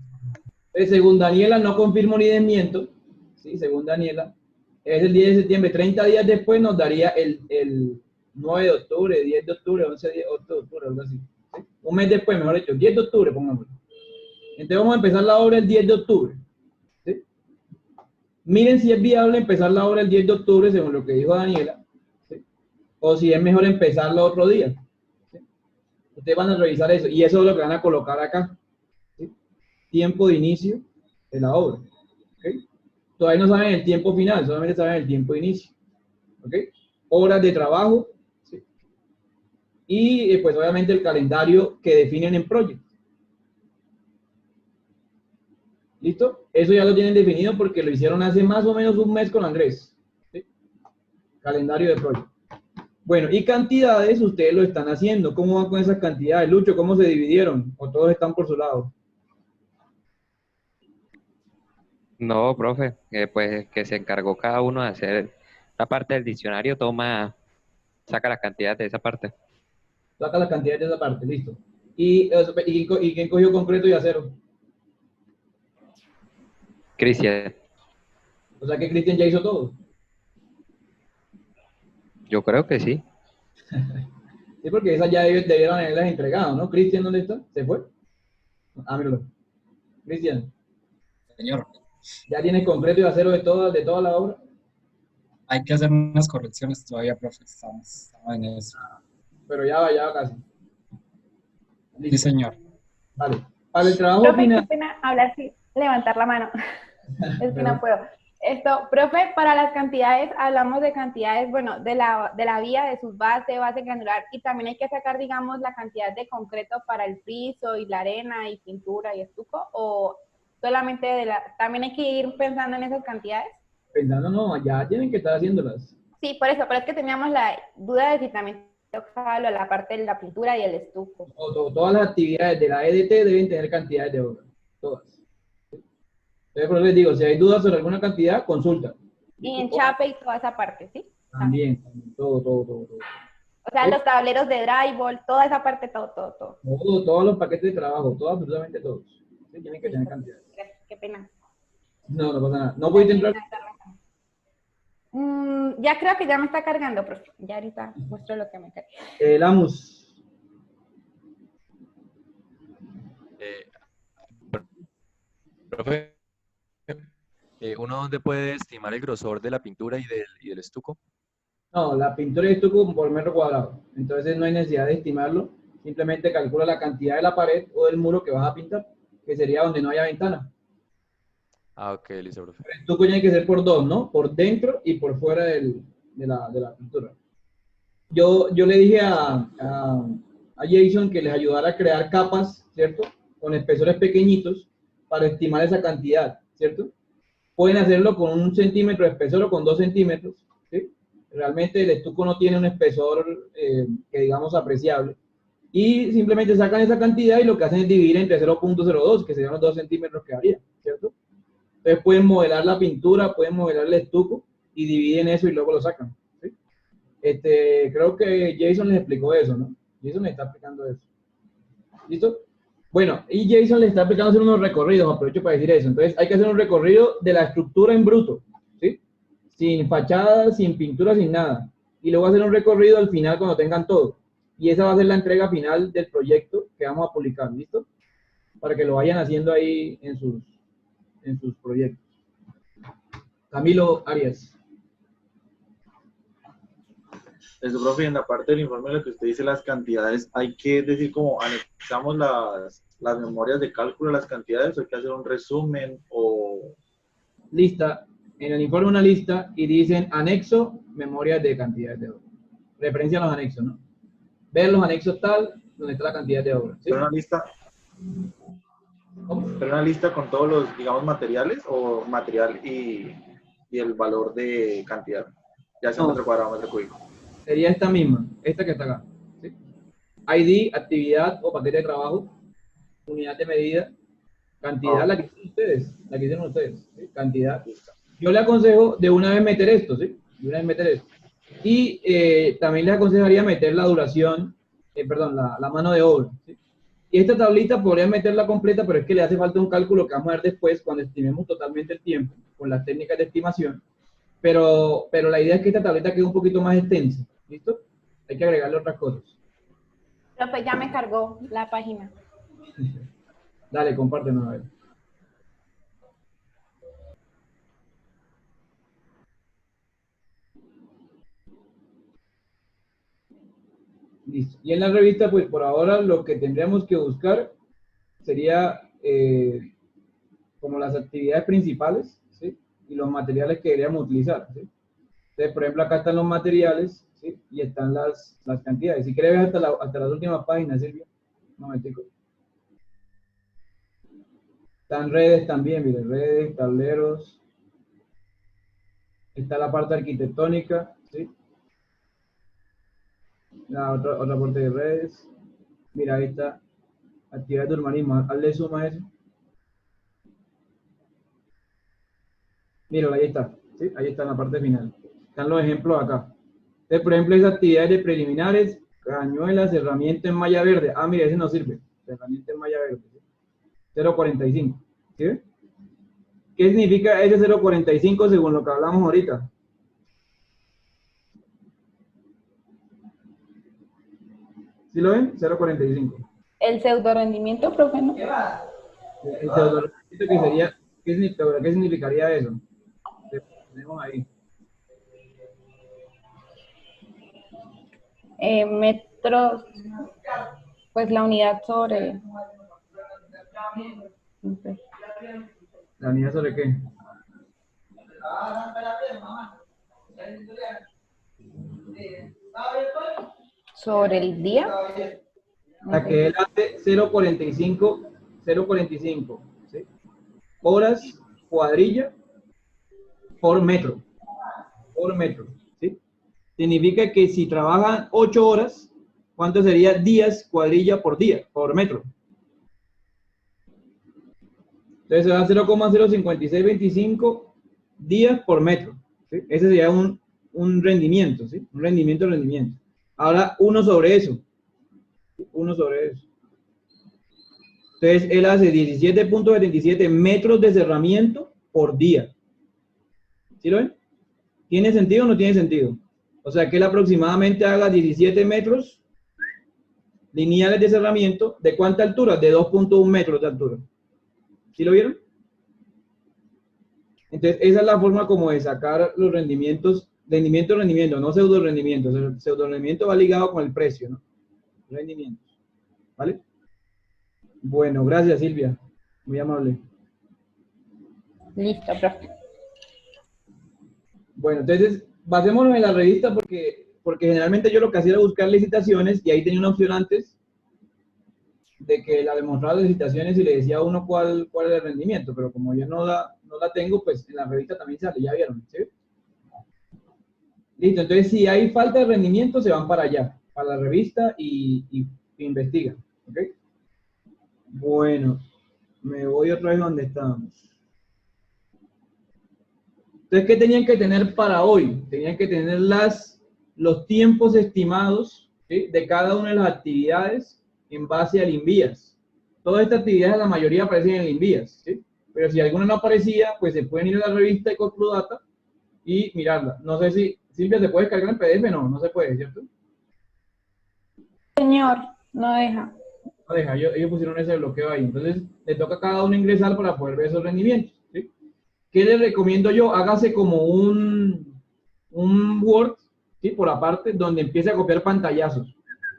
S1: Según Daniela, no confirmo ni desmiento, ¿sí? Según Daniela, es el 10 de septiembre, 30 días después nos daría el 9 de octubre, 10 de octubre, 11 de octubre, algo así. ¿Sí? Un mes después, mejor dicho, 10 de octubre, pongámoslo. Entonces vamos a empezar la obra el 10 de octubre. ¿Sí? Miren si es viable empezar la obra el 10 de octubre, según lo que dijo Daniela, ¿sí? O si es mejor empezarlo otro día. ¿Sí? Ustedes van a revisar eso, y eso es lo que van a colocar acá. ¿Sí? Tiempo de inicio de la obra. ¿Okay? Todavía no saben el tiempo final, solamente saben el tiempo de inicio. ¿Okay? Horas de trabajo, ¿sí? Y pues obviamente el calendario que definen en Project. ¿Listo? Eso ya lo tienen definido porque lo hicieron hace más o menos un mes con Andrés. ¿Sí? Calendario de Project. Bueno, y cantidades ustedes lo están haciendo. ¿Cómo van con esas cantidades? Lucho, ¿cómo se dividieron? ¿O todos están por su lado?
S6: No, profe, pues que se encargó cada uno de hacer la parte del diccionario, saca las cantidades de esa parte.
S1: Saca las cantidades de esa parte, listo. ¿Y quién cogió concreto y acero?
S6: Cristian,
S1: O sea que Cristian ya hizo todo.
S6: yo creo que sí.
S1: Sí, porque esas ya debieron haberlas entregado, ¿no? Cristian, ¿dónde está? ¿Se fue? Ah, míralo. Cristian,
S2: Señor,
S1: ¿ya tienes concreto y acero de toda la obra?
S2: hay que hacer unas correcciones todavía, profe. Estamos en eso.
S1: Pero ya va casi.
S2: Sí,
S1: Listo.
S2: señor.
S1: Vale. Para el trabajo
S4: Profe, qué
S1: final.
S4: pena hablar sin levantar la mano. Es que
S1: Perdón.
S4: no puedo. Esto, profe, para las cantidades, hablamos de cantidades, bueno, de la vía, de sus bases, base granular, y también hay que sacar, digamos, la cantidad de concreto para el piso y la arena y pintura y estuco, o solamente también hay que ir pensando en esas cantidades.
S1: Pensando, no, ya tienen que estar haciéndolas.
S4: Sí, por eso, pero es que teníamos la duda de si también tocaba la parte de la pintura y el estuco.
S1: Todas las actividades de la EDT deben tener cantidades de obra. Todas. Entonces, por eso les digo, si hay dudas sobre alguna cantidad, consulta.
S4: Y en chape y toda esa parte, ¿sí?
S1: También, todo.
S4: O sea, los tableros de drywall, toda esa parte, todo.
S1: Todos los paquetes de trabajo, todos, absolutamente todos. Sí, tienen que tener cantidades.
S4: Gracias, qué pena.
S1: No pasa nada. No pudiste entrar.
S4: Ya creo que ya me está cargando, profe. Ya ahorita muestro lo que me carga.
S1: Lamus.
S9: Profe, ¿uno dónde puede estimar el grosor de la pintura y del estuco?
S1: No, la pintura y estuco por metro cuadrado. Entonces no hay necesidad de estimarlo. Simplemente calcula la cantidad de la pared o del muro que vas a pintar, que sería donde no haya ventana.
S9: Ah, ok, listo, profe.
S1: El estuco tiene que ser por dos, ¿no? Por dentro y por fuera de la pintura. Yo le dije a Jason que les ayudara a crear capas, ¿cierto? Con espesores pequeñitos para estimar esa cantidad, ¿cierto? Pueden hacerlo con 1 centímetro de espesor o con 2 centímetros, ¿sí? Realmente el estuco no tiene un espesor que digamos apreciable. Y simplemente sacan esa cantidad y lo que hacen es dividir entre 0.02, que serían los 2 centímetros que habría, ¿cierto? Entonces pueden modelar la pintura, pueden modelar el estuco y dividen eso y luego lo sacan, ¿sí? Creo que Jason les explicó eso, ¿no? Jason les está explicando eso. ¿Listo? Bueno, y Jason les está explicando hacer unos recorridos, aprovecho para decir eso. Entonces hay que hacer un recorrido de la estructura en bruto, ¿sí? Sin fachada, sin pintura, sin nada. Y luego hacer un recorrido al final cuando tengan todo. Y esa va a ser la entrega final del proyecto que vamos a publicar, ¿listo? Para que lo vayan haciendo ahí en sus proyectos. Camilo Arias.
S10: Eso, profe, en la parte del informe en lo que usted dice las cantidades, hay que decir como anexamos las memorias de cálculo de las cantidades, o hay que hacer un resumen o...
S1: Lista, en el informe una lista y dicen anexo, memorias de cantidades de obra. Referencia a los anexos, ¿no? Ver los anexos tal, donde está la cantidad de obra. ¿Sí?
S10: Pero una lista con todos los, digamos, materiales o material y el valor de cantidad, ya sea metro cuadrado o metro cúbico.
S1: Sería esta misma, esta que está acá. ¿Sí? ID, actividad o paquete de trabajo, unidad de medida, Cantidad, la que hicieron ustedes, ¿sí? Cantidad. Yo le aconsejo de una vez meter esto, ¿sí? De una vez meter esto. Y también les aconsejaría meter la duración, perdón, la mano de obra, ¿sí? Y esta tablita podría meterla completa, pero es que le hace falta un cálculo que vamos a ver después cuando estimemos totalmente el tiempo con las técnicas de estimación. Pero la idea es que esta tableta quede un poquito más extensa, ¿listo? Hay que agregarle otras cosas.
S4: Profe, ya me cargó la página.
S1: Dale, compártenos a ver. Listo. Y en la revista, pues por ahora lo que tendríamos que buscar sería como las actividades principales, ¿sí? Y los materiales que deberíamos utilizar, ¿sí? Entonces, por ejemplo, acá están los materiales, ¿sí? Y están las cantidades. Si quieres ver hasta las últimas páginas, Silvia. Un momentico. Están redes también, miren, redes, tableros. Está la parte arquitectónica, ¿sí? La otra parte de redes. Mira, ahí está. Actividades de urbanismo. Hazle suma a eso. Míralo, ahí está. ¿Sí? Ahí está en la parte final. Están los ejemplos acá. Entonces, por ejemplo, esas actividades de preliminares, cañuelas, herramienta en malla verde. Ah, mira, ese no sirve. Herramienta en malla verde. ¿Sí? 0.45. ¿Sí? ¿Qué significa ese 0.45 según lo que hablamos ahorita? ¿Sí lo ven? 0.45.
S4: El pseudo rendimiento, profe, ¿no?
S1: El pseudo rendimiento que sería, ¿qué significaría eso? Tenemos ahí.
S4: Metros, pues la unidad sobre... No sé.
S1: ¿La unidad sobre qué?
S4: Sobre el día.
S1: La que él hace 0.45, ¿sí? Horas cuadrilla por metro. Por metro, ¿sí? Significa que si trabajan 8 horas, ¿cuánto sería días cuadrilla por día, por metro? Entonces se da 0,05625 días por metro, ¿sí? Ese sería un rendimiento, ¿sí? Un rendimiento. Ahora, 1 sobre eso. 1 sobre eso. Entonces, él hace 17.77 metros de cerramiento por día. ¿Sí lo ven? ¿Tiene sentido o no tiene sentido? O sea, que él aproximadamente haga 17 metros lineales de cerramiento. ¿De cuánta altura? De 2.1 metros de altura. ¿Sí lo vieron? Entonces, esa es la forma como de sacar los rendimientos. Rendimiento, no pseudo rendimiento. El pseudo rendimiento va ligado con el precio, ¿no? Rendimientos. ¿Vale? Bueno, gracias, Silvia. Muy amable.
S4: Listo, profe.
S1: Bueno, entonces, basémonos en la revista porque generalmente yo lo que hacía era buscar licitaciones y ahí tenía una opción antes de que la demostraba las licitaciones y le decía a uno cuál era el rendimiento, pero como yo no la tengo, pues en la revista también sale, ya vieron, ¿sí? Listo, entonces si hay falta de rendimiento se van para allá, para la revista y investigan, ¿ok? Bueno, me voy otra vez donde estábamos. Entonces, ¿qué tenían que tener para hoy? Tenían que tener los tiempos estimados, ¿sí? De cada una de las actividades en base al INVIAS. Todas estas actividades, la mayoría aparecen en el INVIAS, ¿sí? Pero si alguna no aparecía, pues se pueden ir a la revista de CalculaData y mirarla. No sé si, Silvia, ¿se puede descargar en PDF? No, no se puede, ¿cierto?
S4: Señor, no deja.
S1: No deja, ellos pusieron ese bloqueo ahí. Entonces, le toca a cada uno ingresar para poder ver esos rendimientos, ¿sí? ¿Qué les recomiendo yo? Hágase como un Word, ¿sí? Por aparte, donde empiece a copiar pantallazos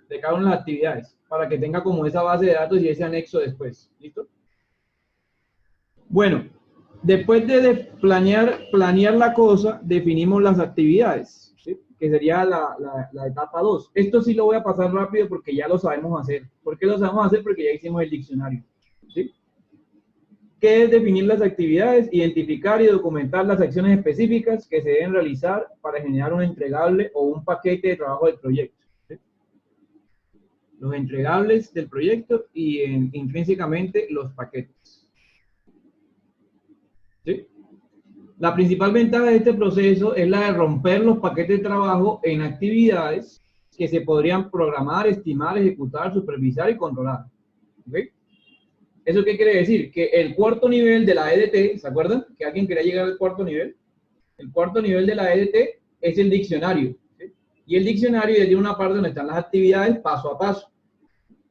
S1: de cada una de las actividades, para que tenga como esa base de datos y ese anexo después, ¿listo? Bueno, después de planear la cosa, definimos las actividades, ¿sí? Que sería la etapa 2. Esto sí lo voy a pasar rápido porque ya lo sabemos hacer. ¿Por qué lo sabemos hacer? Porque ya hicimos el diccionario, ¿sí? ¿Qué es definir las actividades? Identificar y documentar las acciones específicas que se deben realizar para generar un entregable o un paquete de trabajo del proyecto, ¿sí? Los entregables del proyecto y intrínsecamente los paquetes. ¿sí? La principal ventaja de este proceso es la de romper los paquetes de trabajo en actividades que se podrían programar, estimar, ejecutar, supervisar y controlar. ¿Ok? ¿Eso qué quiere decir? Que el cuarto nivel de la EDT, ¿se acuerdan? Que alguien quería llegar al cuarto nivel. El cuarto nivel de la EDT es el diccionario, ¿sí? Y el diccionario tiene una parte donde están las actividades paso a paso.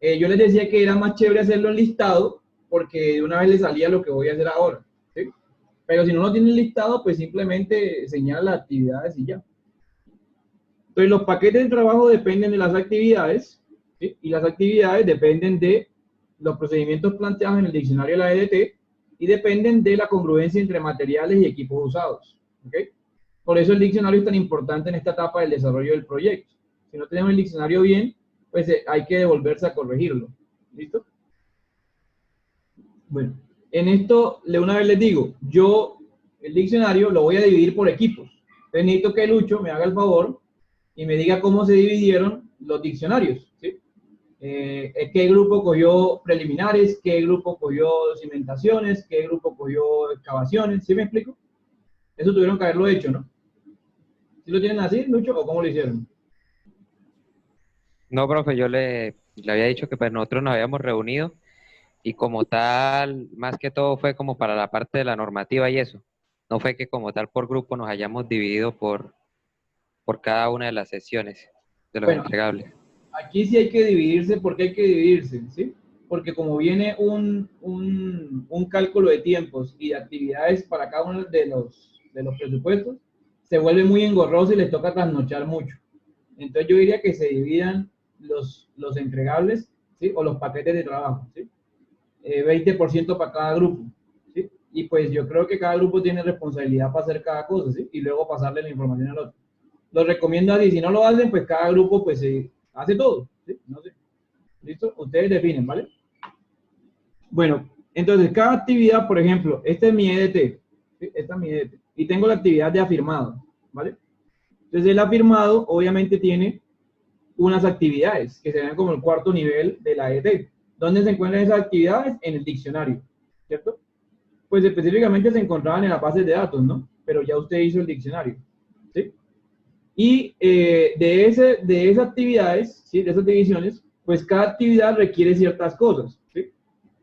S1: Yo les decía que era más chévere hacerlo en listado, porque de una vez le salía lo que voy a hacer ahora, ¿sí? Pero si no lo tienen listado, pues simplemente señala las actividades y ya. Entonces, los paquetes de trabajo dependen de las actividades, ¿sí? Y las actividades dependen de los procedimientos planteados en el diccionario de la EDT y dependen de la congruencia entre materiales y equipos usados, ¿ok? Por eso el diccionario es tan importante en esta etapa del desarrollo del proyecto. Si no tenemos el diccionario bien, pues hay que devolverse a corregirlo. ¿Listo? Bueno, en esto, de una vez les digo, yo el diccionario lo voy a dividir por equipos. Entonces necesito que Lucho me haga el favor y me diga cómo se dividieron los diccionarios, ¿sí? ¿Qué grupo cogió preliminares? ¿Qué grupo cogió cimentaciones? ¿Qué grupo cogió excavaciones? ¿Sí me explico? Eso tuvieron que haberlo hecho, ¿no? ¿Sí lo tienen así, Lucho, o cómo lo hicieron?
S6: No, profe, yo le había dicho que pues nosotros nos habíamos reunido y como tal, más que todo fue como para la parte de la normativa y eso. No fue que como tal por grupo nos hayamos dividido por cada una de las sesiones de los entregables.
S1: Aquí sí hay que dividirse. ¿Por qué hay que dividirse? ¿Sí? Porque como viene un cálculo de tiempos y de actividades para cada uno de los presupuestos, se vuelve muy engorroso y les toca trasnochar mucho. Entonces yo diría que se dividan los entregables, ¿sí? O los paquetes de trabajo, ¿sí? 20% para cada grupo, ¿sí? Y pues yo creo que cada grupo tiene responsabilidad para hacer cada cosa, ¿sí? Y luego pasarle la información al otro. Lo recomiendo así. Si no lo hacen, pues cada grupo pues hace todo, ¿sí? No sé. ¿Listo? Ustedes definen, ¿vale? Bueno, entonces cada actividad, por ejemplo, esta es mi EDT, ¿sí? Esta es mi EDT. Y tengo la actividad de afirmado, ¿vale? Entonces el afirmado obviamente tiene unas actividades que serían como el cuarto nivel de la EDT. ¿Dónde se encuentran esas actividades? En el diccionario, ¿cierto? Pues específicamente se encontraban en las bases de datos, ¿no? Pero ya usted hizo el diccionario, ¿sí? Y de esas actividades, ¿sí? De esas divisiones, pues cada actividad requiere ciertas cosas, ¿sí?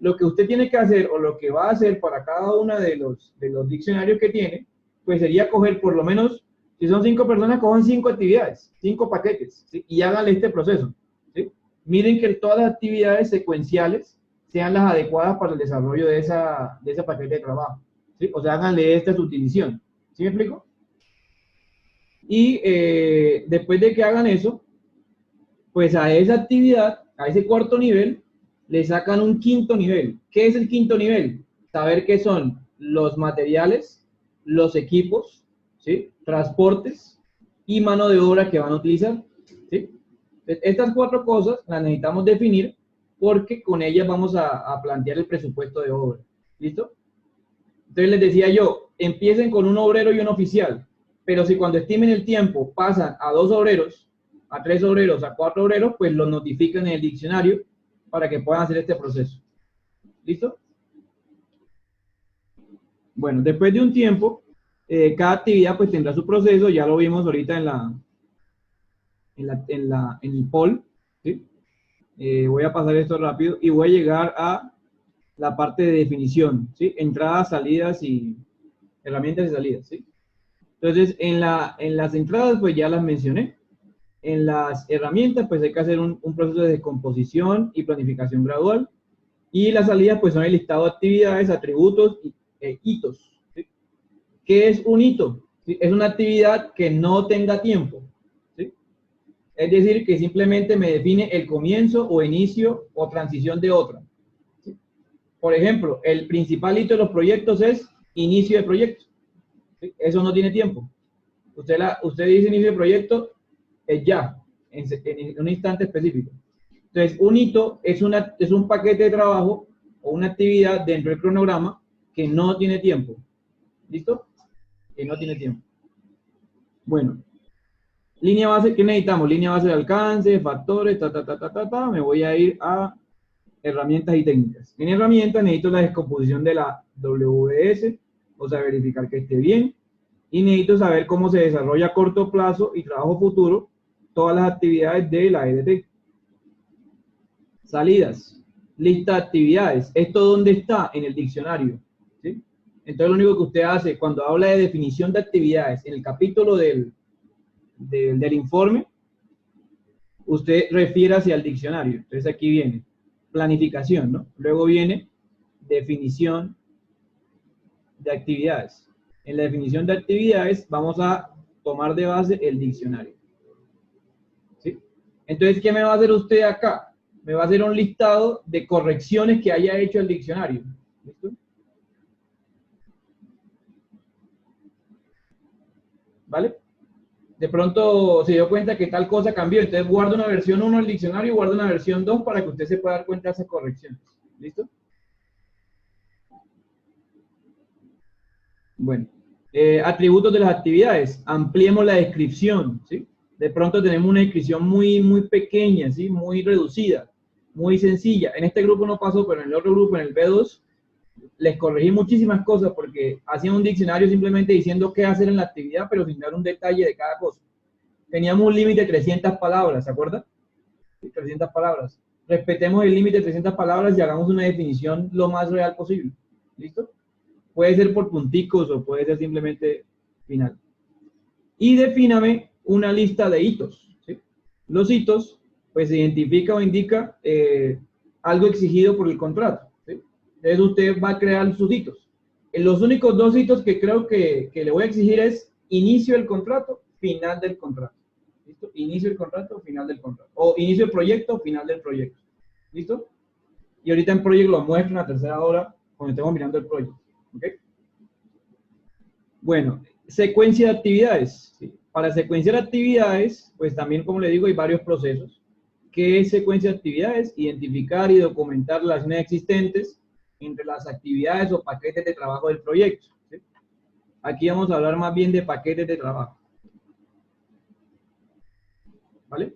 S1: Lo que usted tiene que hacer o lo que va a hacer para cada una de los diccionarios que tiene, pues sería coger por lo menos, si son 5 personas, cojan 5 actividades, 5 paquetes, ¿sí? Y háganle este proceso, ¿sí? Miren que todas las actividades secuenciales sean las adecuadas para el desarrollo de ese paquete de trabajo, ¿sí? O sea, háganle esta subdivisión, ¿sí me explico? Y después de que hagan eso, pues a esa actividad, a ese cuarto nivel, le sacan un quinto nivel. ¿Qué es el quinto nivel? Saber qué son los materiales, los equipos, ¿sí? Transportes y mano de obra que van a utilizar, ¿sí? Estas 4 cosas las necesitamos definir porque con ellas vamos a plantear el presupuesto de obra. ¿Listo? Entonces les decía yo, empiecen con un obrero y un oficial, pero si cuando estimen el tiempo pasan a 2 obreros, a 3 obreros, a 4 obreros, pues los notifican en el diccionario para que puedan hacer este proceso. ¿Listo? Bueno, después de un tiempo, cada actividad pues tendrá su proceso, ya lo vimos ahorita en el poll, ¿sí? Voy a pasar esto rápido y voy a llegar a la parte de definición, ¿sí? Entradas, salidas y herramientas y salidas, ¿sí? Entonces, en las entradas pues ya las mencioné. En las herramientas pues hay que hacer un proceso de descomposición y planificación gradual. Y las salidas pues son el listado de actividades, atributos e hitos, ¿sí? ¿Qué es un hito? ¿Sí? Es una actividad que no tenga tiempo, ¿sí? Es decir, que simplemente me define el comienzo o inicio o transición de otra, ¿sí? Por ejemplo, el principal hito de los proyectos es inicio de proyecto, ¿sí? Eso no tiene tiempo. Usted dice inicio de proyecto, es ya, en un instante específico. Entonces, un hito es un paquete de trabajo o una actividad dentro del cronograma que no tiene tiempo. ¿Listo? Que no tiene tiempo. Bueno, línea base, ¿qué necesitamos? Línea base de alcance, factores, me voy a ir a herramientas y técnicas. En herramientas necesito la descomposición de la WS, o sea, verificar que esté bien, y necesito saber cómo se desarrolla a corto plazo y trabajo futuro todas las actividades de la EDT. Salidas, lista de actividades. ¿Esto dónde está? En el diccionario, ¿sí? Entonces lo único que usted hace cuando habla de definición de actividades en el capítulo del informe, usted refiere hacia el diccionario. Entonces aquí viene planificación, ¿no? Luego viene definición de actividades. En la definición de actividades vamos a tomar de base el diccionario, ¿sí? Entonces, ¿qué me va a hacer usted acá? Me va a hacer un listado de correcciones que haya hecho el diccionario. ¿Listo? ¿Vale? De pronto se dio cuenta que tal cosa cambió, entonces guarda una versión 1 del diccionario y guarda una versión 2 para que usted se pueda dar cuenta de esas correcciones. ¿Listo? Bueno, atributos de las actividades. Ampliemos la descripción, ¿sí? De pronto tenemos una descripción muy pequeña, ¿sí? Muy reducida, muy sencilla. En este grupo no pasó, pero en el otro grupo, en el B2, les corregí muchísimas cosas porque hacían un diccionario simplemente diciendo qué hacer en la actividad, pero sin dar un detalle de cada cosa. Teníamos un límite de 300 palabras, ¿se acuerda? 300 palabras. Respetemos el límite de 300 palabras y hagamos una definición lo más real posible. ¿Listo? Puede ser por punticos o puede ser simplemente final. Y defíname una lista de hitos, ¿sí? Los hitos, pues se identifica o indica algo exigido por el contrato, ¿sí? Entonces usted va a crear sus hitos. Los únicos 2 hitos que creo que le voy a exigir es inicio del contrato, final del contrato. ¿Listo? Inicio del contrato, final del contrato. O inicio del proyecto, final del proyecto. ¿Listo? Y ahorita en Project lo muestro en la tercera hora cuando estemos mirando el proyecto. ¿Ok? Bueno, secuencia de actividades, ¿sí? Para secuenciar actividades, pues también, como le digo, hay varios procesos. ¿Qué es secuencia de actividades? Identificar y documentar relaciones existentes entre las actividades o paquetes de trabajo del proyecto, ¿sí? Aquí vamos a hablar más bien de paquetes de trabajo. ¿Vale?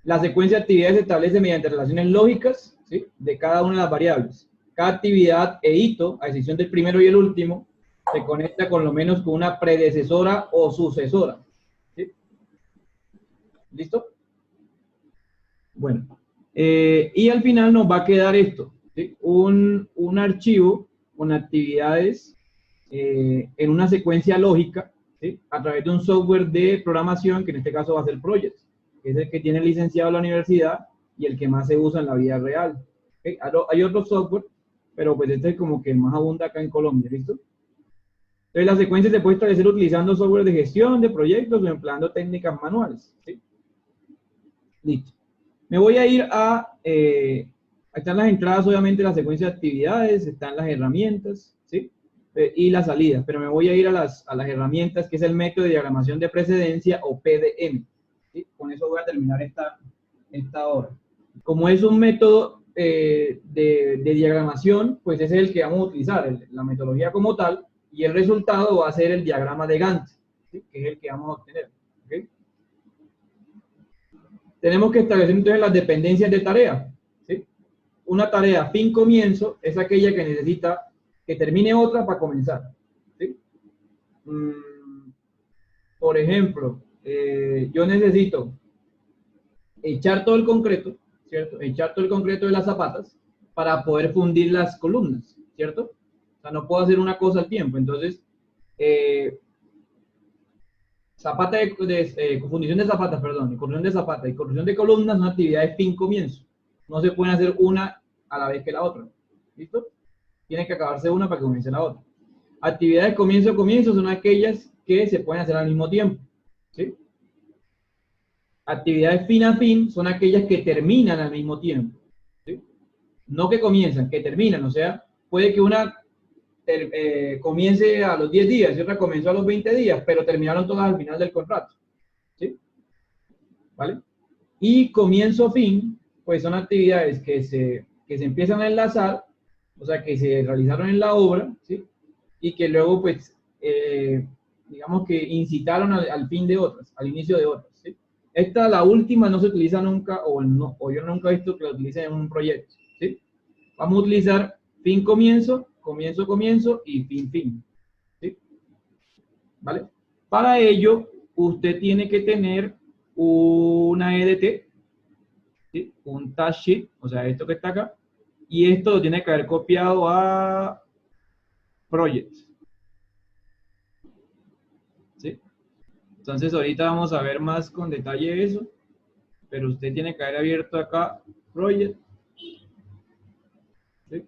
S1: La secuencia de actividades se establece mediante relaciones lógicas, ¿sí? De cada una de las variables. Cada actividad e hito, a excepción del primero y el último, se conecta con lo menos con una predecesora o sucesora, ¿sí? ¿Listo? Bueno, y al final nos va a quedar esto, ¿sí? Un archivo con actividades en una secuencia lógica, ¿sí? A través de un software de programación, que en este caso va a ser Project, que es el que tiene licenciado la universidad y el que más se usa en la vida real. ¿Okay? Hay otro software, pero pues este es como que más abunda acá en Colombia, ¿listo? Entonces la secuencia se puede establecer utilizando software de gestión de proyectos o empleando técnicas manuales, ¿sí? Listo. Me voy a ir están las entradas, obviamente, la secuencia de actividades, están las herramientas, ¿sí? Y las salidas, pero me voy a ir a las herramientas, que es el método de diagramación de precedencia o PDM, ¿sí? Con eso voy a terminar esta hora. Como es un método de diagramación, pues ese es el que vamos a utilizar, la metodología como tal, y el resultado va a ser el diagrama de Gantt, ¿sí? Que es el que vamos a obtener, ¿okay? Tenemos que establecer entonces las dependencias de tarea, ¿sí? Una tarea fin comienzo es aquella que necesita que termine otra para comenzar, ¿sí? Por ejemplo, yo necesito echar todo el concreto, ¿cierto? Echar todo el concreto de las zapatas para poder fundir las columnas, ¿cierto? O sea, no puedo hacer una cosa al tiempo. Entonces, fundición de zapatas, perdón, y corrección de zapatas y corrección de columnas son actividades fin comienzo. No se pueden hacer una a la vez que la otra. ¿Listo? Tiene que acabarse una para que comience la otra. Actividades comienzo son aquellas que se pueden hacer al mismo tiempo, ¿sí? Actividades fin a fin son aquellas que terminan al mismo tiempo, ¿sí? No que comienzan, que terminan. O sea, puede que una comience a los 10 días y otra comenzó a los 20 días, pero terminaron todas al final del contrato, ¿sí? ¿Vale? Y comienzo-fin, pues son actividades que se empiezan a enlazar, o sea, que se realizaron en la obra, ¿sí? Y que luego, pues, digamos que incitaron al fin de otras, al inicio de otras, ¿sí? Esta, la última, no se utiliza nunca, o yo nunca he visto que la utilicen en un proyecto, ¿sí? Vamos a utilizar fin-comienzo, comienzo-comienzo y fin-fin, ¿vale? Para ello, usted tiene que tener una EDT, ¿sí? Un task sheet, o sea, esto que está acá, y esto lo tiene que haber copiado a Project. ¿Sí? Entonces, ahorita vamos a ver más con detalle eso, pero usted tiene que haber abierto acá Project. ¿Sí?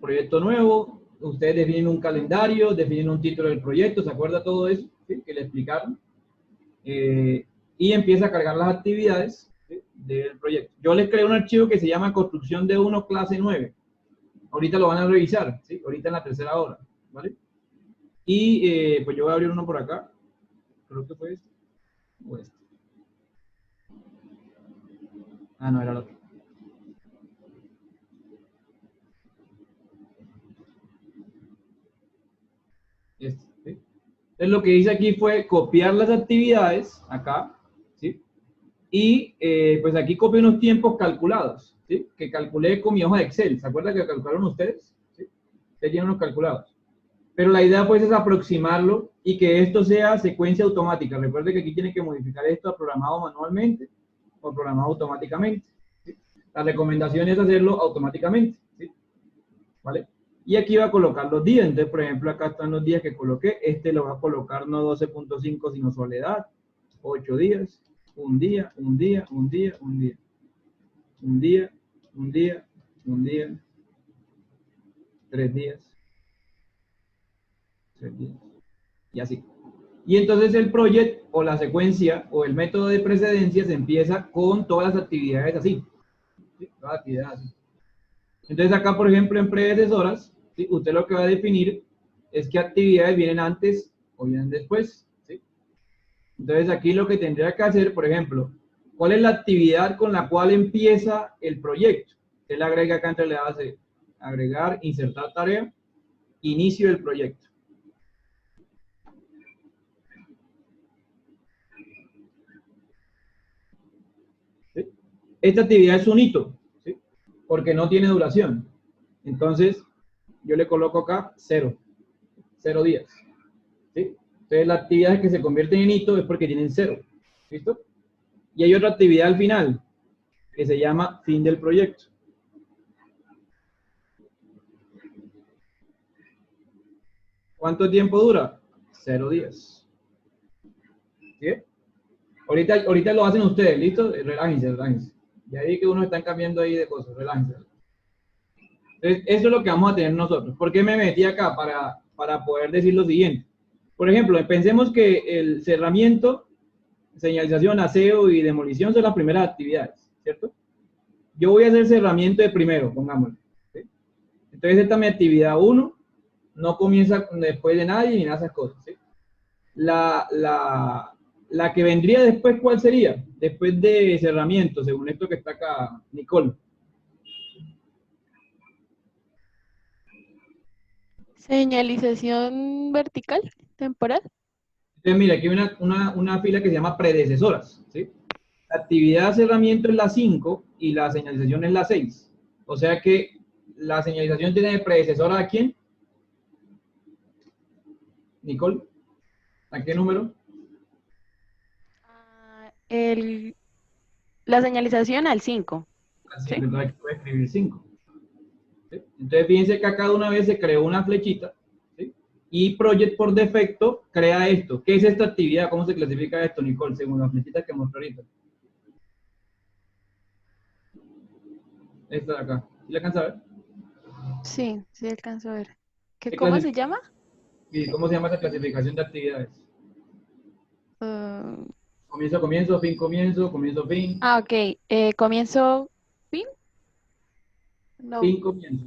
S1: Proyecto nuevo, ustedes definen un calendario, definen un título del proyecto, ¿se acuerda todo eso? ¿Sí? Que le explicaron. Y empieza a cargar las actividades, ¿sí? Del proyecto. Yo les creé un archivo que se llama construcción de 1 clase 9. Ahorita lo van a revisar, ¿sí? Ahorita en la tercera hora, ¿vale? Y pues yo voy a abrir uno por acá. Creo que fue este. O este. Ah, no, era el otro. Este, ¿sí? Entonces lo que hice aquí fue copiar las actividades, acá, ¿sí? Y pues aquí copié unos tiempos calculados, ¿sí? Que calculé con mi hoja de Excel. ¿Se acuerdan que calcularon ustedes? ¿Sí? Ustedes tienen unos calculados. Pero la idea pues es aproximarlo y que esto sea secuencia automática. Recuerde que aquí tiene que modificar esto a programado manualmente o programado automáticamente, ¿sí? La recomendación es hacerlo automáticamente, ¿sí? ¿Vale? Y aquí va a colocar los días. Entonces, por ejemplo, acá están los días que coloqué. Este lo va a colocar no 12.5 sino soledad. 8 días. Un día, un día, un día, un día. Un día, un día, un día. 3 días. 3 días. Y así. Y entonces el project o la secuencia o el método de precedencia se empieza con todas las actividades así. ¿Sí? Todas las actividades así. Entonces acá, por ejemplo, en predecesoras, ¿sí? Usted lo que va a definir es qué actividades vienen antes o vienen después, ¿sí? Entonces aquí lo que tendría que hacer, por ejemplo, ¿cuál es la actividad con la cual empieza el proyecto? Usted le agrega acá, entre le hace agregar, insertar tarea, inicio del proyecto. ¿Sí? Esta actividad es un hito, ¿sí? Porque no tiene duración. Entonces, yo le coloco acá 0 días. ¿Sí? Entonces, las actividades que se convierten en hito es porque tienen 0. ¿Listo? Y hay otra actividad al final que se llama fin del proyecto. ¿Cuánto tiempo dura? 0 días. ¿Sí? Ahorita lo hacen ustedes, ¿listo? Relájense, relájense. Ya vi que unos están cambiando ahí de cosas, relájense. Entonces, eso es lo que vamos a tener nosotros. ¿Por qué me metí acá? Para poder decir lo siguiente. Por ejemplo, pensemos que el cerramiento, señalización, aseo y demolición son las primeras actividades, ¿cierto? Yo voy a hacer cerramiento de primero, pongámoslo. ¿Sí? Entonces, esta es mi actividad 1, no comienza después de nadie ni nada de esas cosas, ¿sí? La que vendría después, ¿cuál sería? Después de cerramiento, según esto que está acá, Nicole.
S3: Señalización vertical, temporal.
S1: Entonces, mira, aquí hay una fila que se llama predecesoras, ¿sí? La actividad de cerramiento es la 5 y la señalización es la 6. O sea que la señalización tiene de predecesora ¿a quién? Nicole, ¿a qué número?
S3: La señalización al 5.
S1: Así,
S3: ¿Sí?
S1: entonces aquí voy a escribir 5. ¿Sí? Entonces fíjense que a cada una vez se creó una flechita, ¿sí? Y Project por defecto crea esto. ¿Qué es esta actividad? ¿Cómo se clasifica esto, Nicole? Según las flechitas que mostré ahorita. Esta de acá. ¿Sí la alcanza a ver?
S3: Sí, sí alcanzo a ver.
S1: ¿Qué
S3: ¿Cómo se llama?
S1: ¿Y cómo se llama esa clasificación de actividades?
S3: Uh,
S1: Comienzo, comienzo, fin, comienzo, comienzo, fin.
S3: ok. Comienzo, fin. No,
S1: Fin, comienzo.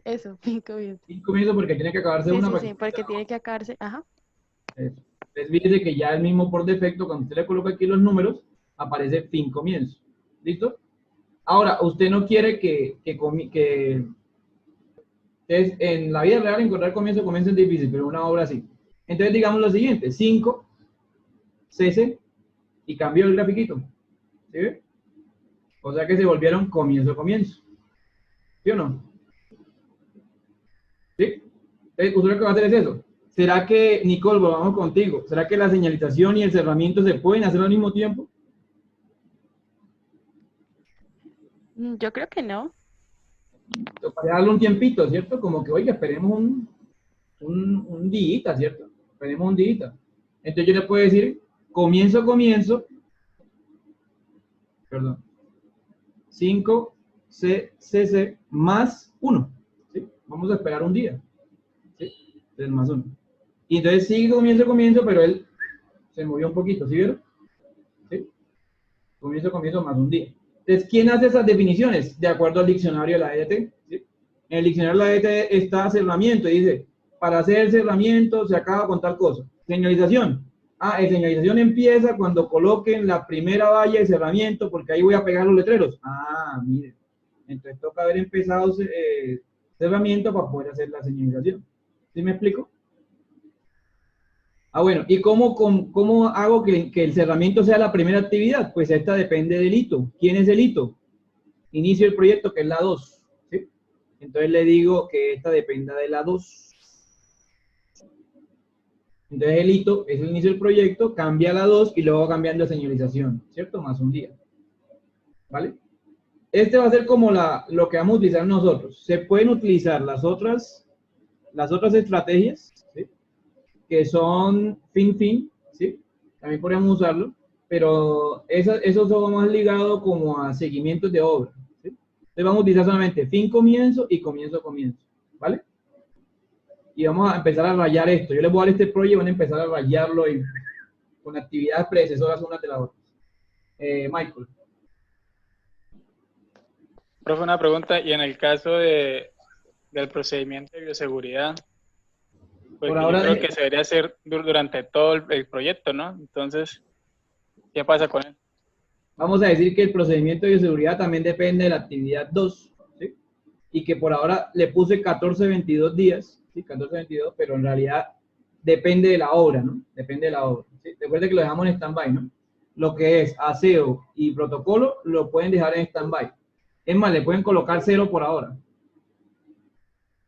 S3: eso, fin, comienzo.
S1: Fin, comienzo porque tiene que acabarse
S3: Sí,
S1: una.
S3: sí, sí, porque tiene que acabarse. Ajá.
S1: Eso. Entonces fíjese que ya el mismo por defecto, cuando usted le coloca aquí los números, aparece fin, comienzo. ¿Listo? Ahora, usted no quiere que en la vida real encontrar comienzo es difícil, pero una obra sí. Entonces digamos lo siguiente, 5, cese, y cambió el grafiquito. ¿Sí? O sea que se volvieron comienzo, comienzo. ¿Sí o no? ¿Sí? Entonces, usted lo que va a hacer es eso. ¿Será que, Nicole, volvamos contigo, ¿será que la señalización y el cerramiento se pueden hacer al mismo tiempo?
S3: Yo creo que no.
S1: Para darle un tiempito, ¿cierto? Como que, oiga, esperemos un día, ¿cierto? Esperemos un día. Entonces yo le puedo decir, comienzo, perdón, 5 CC más 1, ¿sí? Vamos a esperar un día, ¿sí? Entonces más 1. Y entonces sigue comienzo, pero él se movió un poquito, ¿sí vieron? ¿Sí? Comienzo más un día. Entonces, ¿quién hace esas definiciones? De acuerdo al diccionario de la EDT, ¿sí? En el diccionario de la EDT está cerramiento y dice, para hacer el cerramiento se acaba con tal cosa. Señalización. El señalización empieza cuando coloquen la primera valla de cerramiento, porque ahí voy a pegar los letreros. Mire. Entonces toca haber empezado cerramiento para poder hacer la señalización. ¿Sí me explico? Bueno, ¿y cómo hago que el cerramiento sea la primera actividad? Pues esta depende del hito. ¿Quién es el hito? Inicio el proyecto, que es la 2. ¿Sí? Entonces le digo que esta dependa de la 2. Entonces el hito es el inicio del proyecto, cambia a la 2 y luego cambiando de señalización, ¿cierto? Más un día. ¿Vale? Este va a ser como lo que vamos a utilizar nosotros. Se pueden utilizar las otras estrategias, ¿sí? Que son fin, ¿sí? También podríamos usarlo, pero eso son más ligado como a seguimientos de obra, ¿sí? Entonces vamos a utilizar solamente fin comienzo y comienzo, ¿vale? Y vamos a empezar a rayar esto. Yo les voy a dar este proyecto y van a empezar a rayarlo con actividades predecesoras unas de las otras. Michael.
S5: Profe, una pregunta, y en el caso del procedimiento de bioseguridad, pues
S1: Por
S5: yo
S1: ahora
S5: creo que se debería hacer durante todo el proyecto, ¿no? Entonces, ¿qué pasa con él?
S1: Vamos a decir que el procedimiento de bioseguridad también depende de la actividad 2, ¿sí? Y que por ahora le puse 14-22 días, ¿sí? 14-22, pero en realidad depende de la obra, ¿no? Depende de la obra, ¿sí? Recuerden que lo dejamos en stand-by, ¿no? Lo que es aseo y protocolo lo pueden dejar en stand-by. Es más, le pueden colocar 0 por ahora.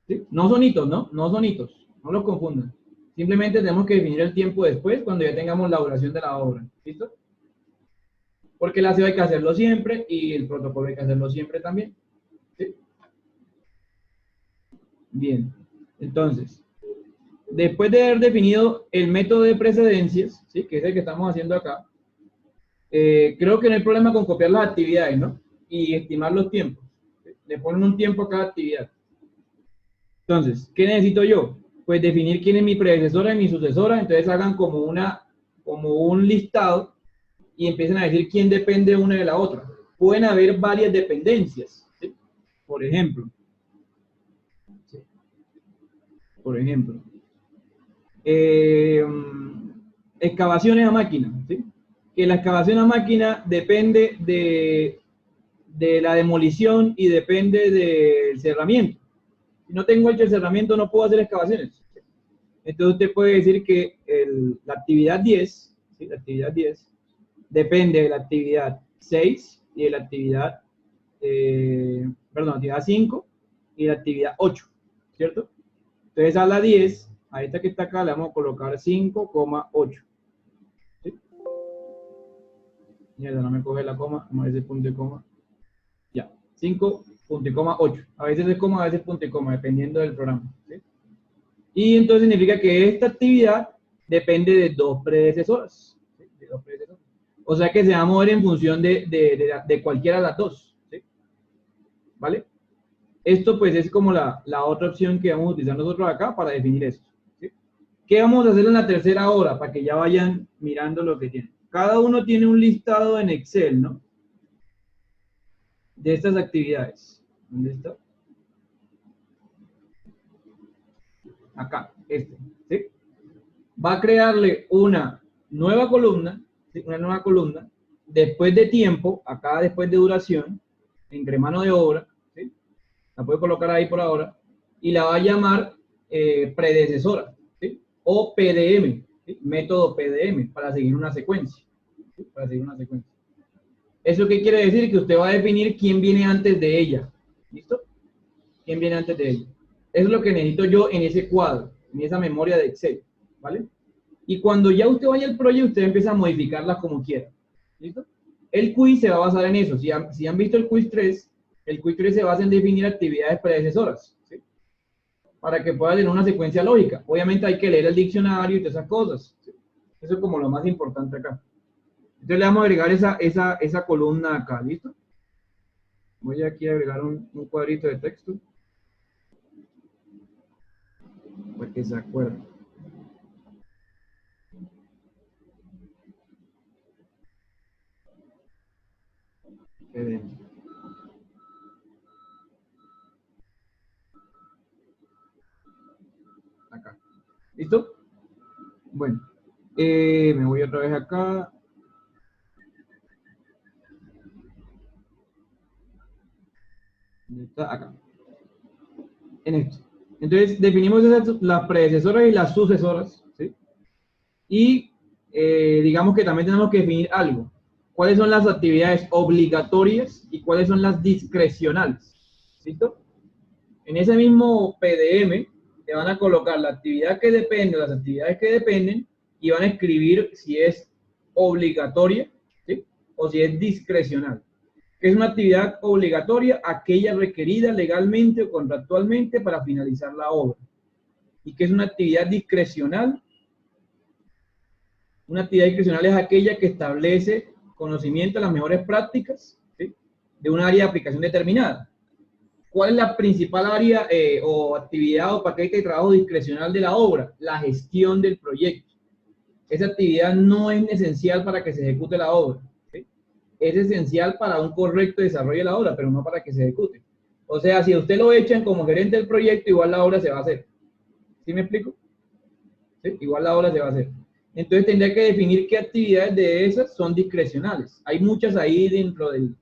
S1: ¿Sí? No son hitos, ¿no? No son hitos. No los confundan. Simplemente tenemos que definir el tiempo después cuando ya tengamos la duración de la obra. ¿Listo? Porque el aseo hay que hacerlo siempre y el protocolo hay que hacerlo siempre también. ¿Sí? Bien. Entonces, después de haber definido el método de precedencias, ¿sí? Que es el que estamos haciendo acá, creo que no hay problema con copiar las actividades, ¿no? Y estimar los tiempos. ¿Sí? Le ponen un tiempo a cada actividad. Entonces, ¿qué necesito yo? Pues definir quién es mi predecesora y mi sucesora. Entonces hagan como un listado y empiecen a decir quién depende una de la otra. Pueden haber varias dependencias, ¿sí? Por ejemplo, excavaciones a máquina, ¿sí? Que la excavación a máquina depende de la demolición y depende del cerramiento. Si no tengo hecho el cerramiento, no puedo hacer excavaciones. Entonces usted puede decir que la actividad 10, ¿sí? La actividad 10 depende de la actividad 6 y de la actividad, actividad 5 y la actividad 8, ¿cierto? Entonces a la 10, a esta que está acá, le vamos a colocar 5,8. ¿Sí? Mierda, no me coge la coma, vamos a ver ese punto y coma. Ya, 5, punto y coma 8. A veces es coma, a veces punto y coma, dependiendo del programa. ¿Sí? Y entonces significa que esta actividad depende de dos predecesoras. ¿Sí? De dos predecesoras. O sea que se va a mover en función de cualquiera de las dos. ¿Sí? ¿Vale? Esto pues es como la otra opción que vamos a utilizar nosotros acá para definir esto. ¿Sí? ¿Qué vamos a hacer en la tercera hora? Para que ya vayan mirando lo que tienen. Cada uno tiene un listado en Excel, ¿no? De estas actividades. ¿Dónde está? Acá, ¿sí? Va a crearle una nueva columna, ¿sí? Una nueva columna, después de tiempo, acá después de duración, entre mano de obra, ¿sí? La puede colocar ahí por ahora, y la va a llamar predecesora, ¿sí? O PDM, ¿sí? Método PDM, para seguir una secuencia, ¿sí? Para seguir una secuencia. ¿Eso qué quiere decir? Que usted va a definir quién viene antes de ella. ¿Listo? ¿Quién viene antes de ella? Eso es lo que necesito yo en ese cuadro, en esa memoria de Excel, ¿vale? Y cuando ya usted vaya al proyecto, usted empieza a modificarlas como quiera. ¿Listo? El quiz se va a basar en eso. Si han visto el quiz 3, el quiz 3 se basa en definir actividades predecesoras, ¿sí? Para que pueda tener una secuencia lógica. Obviamente hay que leer el diccionario y todas esas cosas, ¿sí? Eso es como lo más importante acá. Entonces le vamos a agregar esa columna acá, ¿listo? Voy aquí a agregar un cuadrito de texto. Para que se acuerden. Acá. ¿Listo? Bueno. Me voy otra vez acá. ¿Dónde está? Acá. En esto. Entonces, definimos las predecesoras y las sucesoras, ¿sí? Y digamos que también tenemos que definir algo. ¿Cuáles son las actividades obligatorias y cuáles son las discrecionales? ¿Listo? En ese mismo PDM te van a colocar la actividad que depende, las actividades que dependen, y van a escribir si es obligatoria, ¿sí? O si es discrecional. ¿Qué es una actividad obligatoria? Aquella requerida legalmente o contractualmente para finalizar la obra. ¿Y qué es una actividad discrecional? Una actividad discrecional es aquella que establece conocimiento de las mejores prácticas, ¿sí? De un área de aplicación determinada. ¿Cuál es la principal área o actividad o paquete de trabajo discrecional de la obra? La gestión del proyecto. Esa actividad no es esencial para que se ejecute la obra, ¿sí? Es esencial para un correcto desarrollo de la obra, pero no para que se ejecute. O sea, si usted lo echan como gerente del proyecto, igual la obra se va a hacer. ¿Sí me explico? ¿Sí? Igual la obra se va a hacer. Entonces tendría que definir qué actividades de esas son discrecionales. Hay muchas ahí dentro del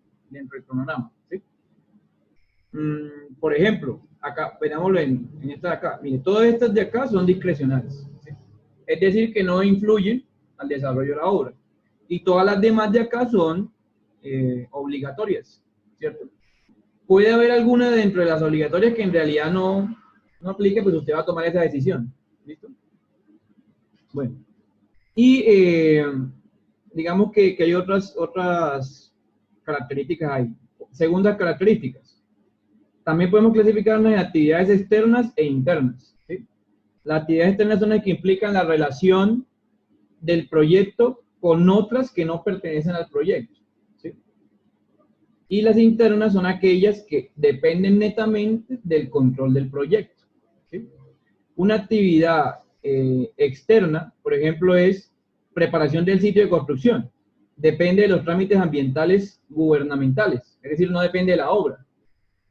S1: cronograma, ¿sí? Por ejemplo, acá, veámoslo en esta de acá. Mire, todas estas de acá son discrecionales, ¿sí? Es decir, que no influyen al desarrollo de la obra. Y todas las demás de acá son obligatorias, ¿cierto? Puede haber alguna dentro de las obligatorias que en realidad no aplique, pues usted va a tomar esa decisión. ¿Listo? Bueno. Y digamos que hay otras características ahí. Segundas características. También podemos clasificarlas en actividades externas e internas, ¿sí? Las actividades externas son las que implican la relación del proyecto con otras que no pertenecen al proyecto, ¿sí? Y las internas son aquellas que dependen netamente del control del proyecto, ¿sí? Una actividad externa, por ejemplo, es preparación del sitio de construcción. Depende de los trámites ambientales gubernamentales, es decir, no depende de la obra.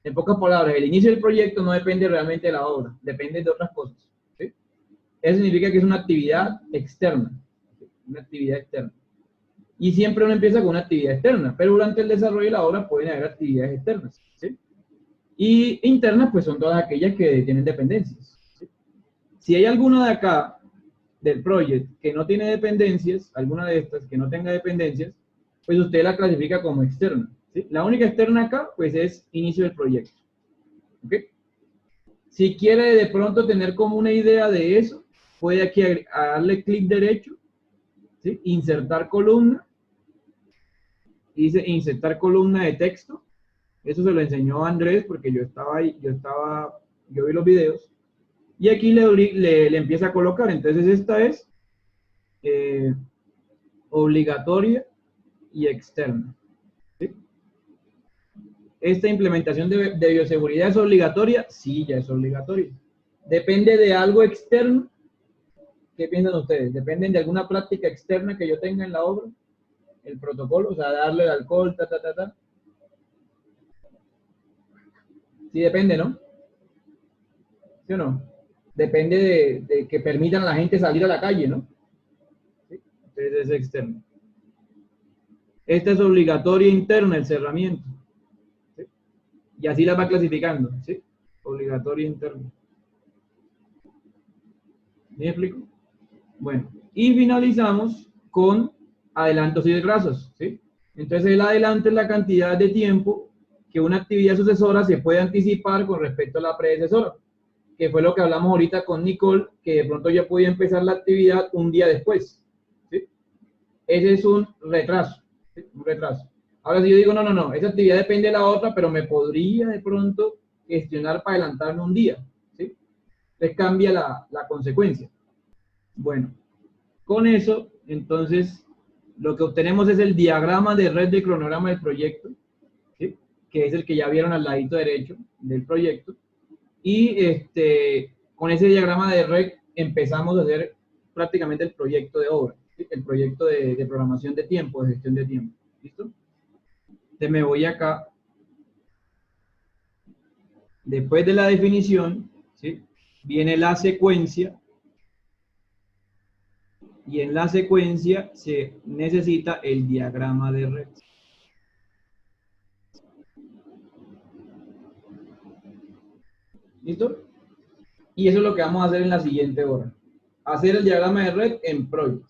S1: En pocas palabras, el inicio del proyecto no depende realmente de la obra, depende de otras cosas, ¿sí? Eso significa que es una actividad externa, ¿sí? Una actividad externa. Y siempre uno empieza con una actividad externa, pero durante el desarrollo de la obra pueden haber actividades externas, ¿sí? Y internas, pues son todas aquellas que tienen dependencias, ¿sí? Si hay alguna de acá, del proyecto, que no tiene dependencias, alguna de estas que no tenga dependencias, pues usted la clasifica como externa, ¿sí? La única externa acá, pues es inicio del proyecto, ¿ok? Si quiere de pronto tener como una idea de eso, puede aquí darle clic derecho, ¿sí? Insertar columna, y dice insertar columna de texto. Eso se lo enseñó Andrés porque yo estaba ahí, yo vi los videos. Y aquí le empieza a colocar. Entonces esta es obligatoria y externa, ¿sí? ¿Esta implementación de bioseguridad es obligatoria? Sí, ya es obligatoria. ¿Depende de algo externo? ¿Qué piensan ustedes? ¿Dependen de alguna práctica externa que yo tenga en la obra? El protocolo, o sea, darle el alcohol, Sí, depende, ¿no? ¿Sí o no? Depende de que permitan a la gente salir a la calle, ¿no? ¿Sí? Entonces es externo. Esta es obligatoria interna, el cerramiento, ¿sí? Y así la va clasificando, ¿sí? Obligatoria interna. ¿Me explico? Bueno, y finalizamos con adelantos y retrasos, ¿sí? Entonces el adelanto es la cantidad de tiempo que una actividad sucesora se puede anticipar con respecto a la predecesora. que fue lo que hablamos ahorita con Nicole, que de pronto ya podía empezar la actividad un día después. ¿Sí? Ese es un retraso, ¿sí? Un retraso. Ahora si yo digo, no, esa actividad depende de la otra, pero me podría de pronto gestionar para adelantarme un día, ¿sí? Les cambia la consecuencia. Bueno, con eso, entonces, lo que obtenemos es el diagrama de red de cronograma del proyecto, ¿sí? Que es el que ya vieron al ladito derecho del proyecto. Y con ese diagrama de red empezamos a hacer prácticamente el proyecto de obra, ¿sí? El proyecto de programación de tiempo, de gestión de tiempo. ¿Listo? Entonces me voy acá. Después de la definición, ¿sí? Viene la secuencia. Y en la secuencia se necesita el diagrama de red. ¿Listo? Y eso es lo que vamos a hacer en la siguiente hora. Hacer el diagrama de red en Project.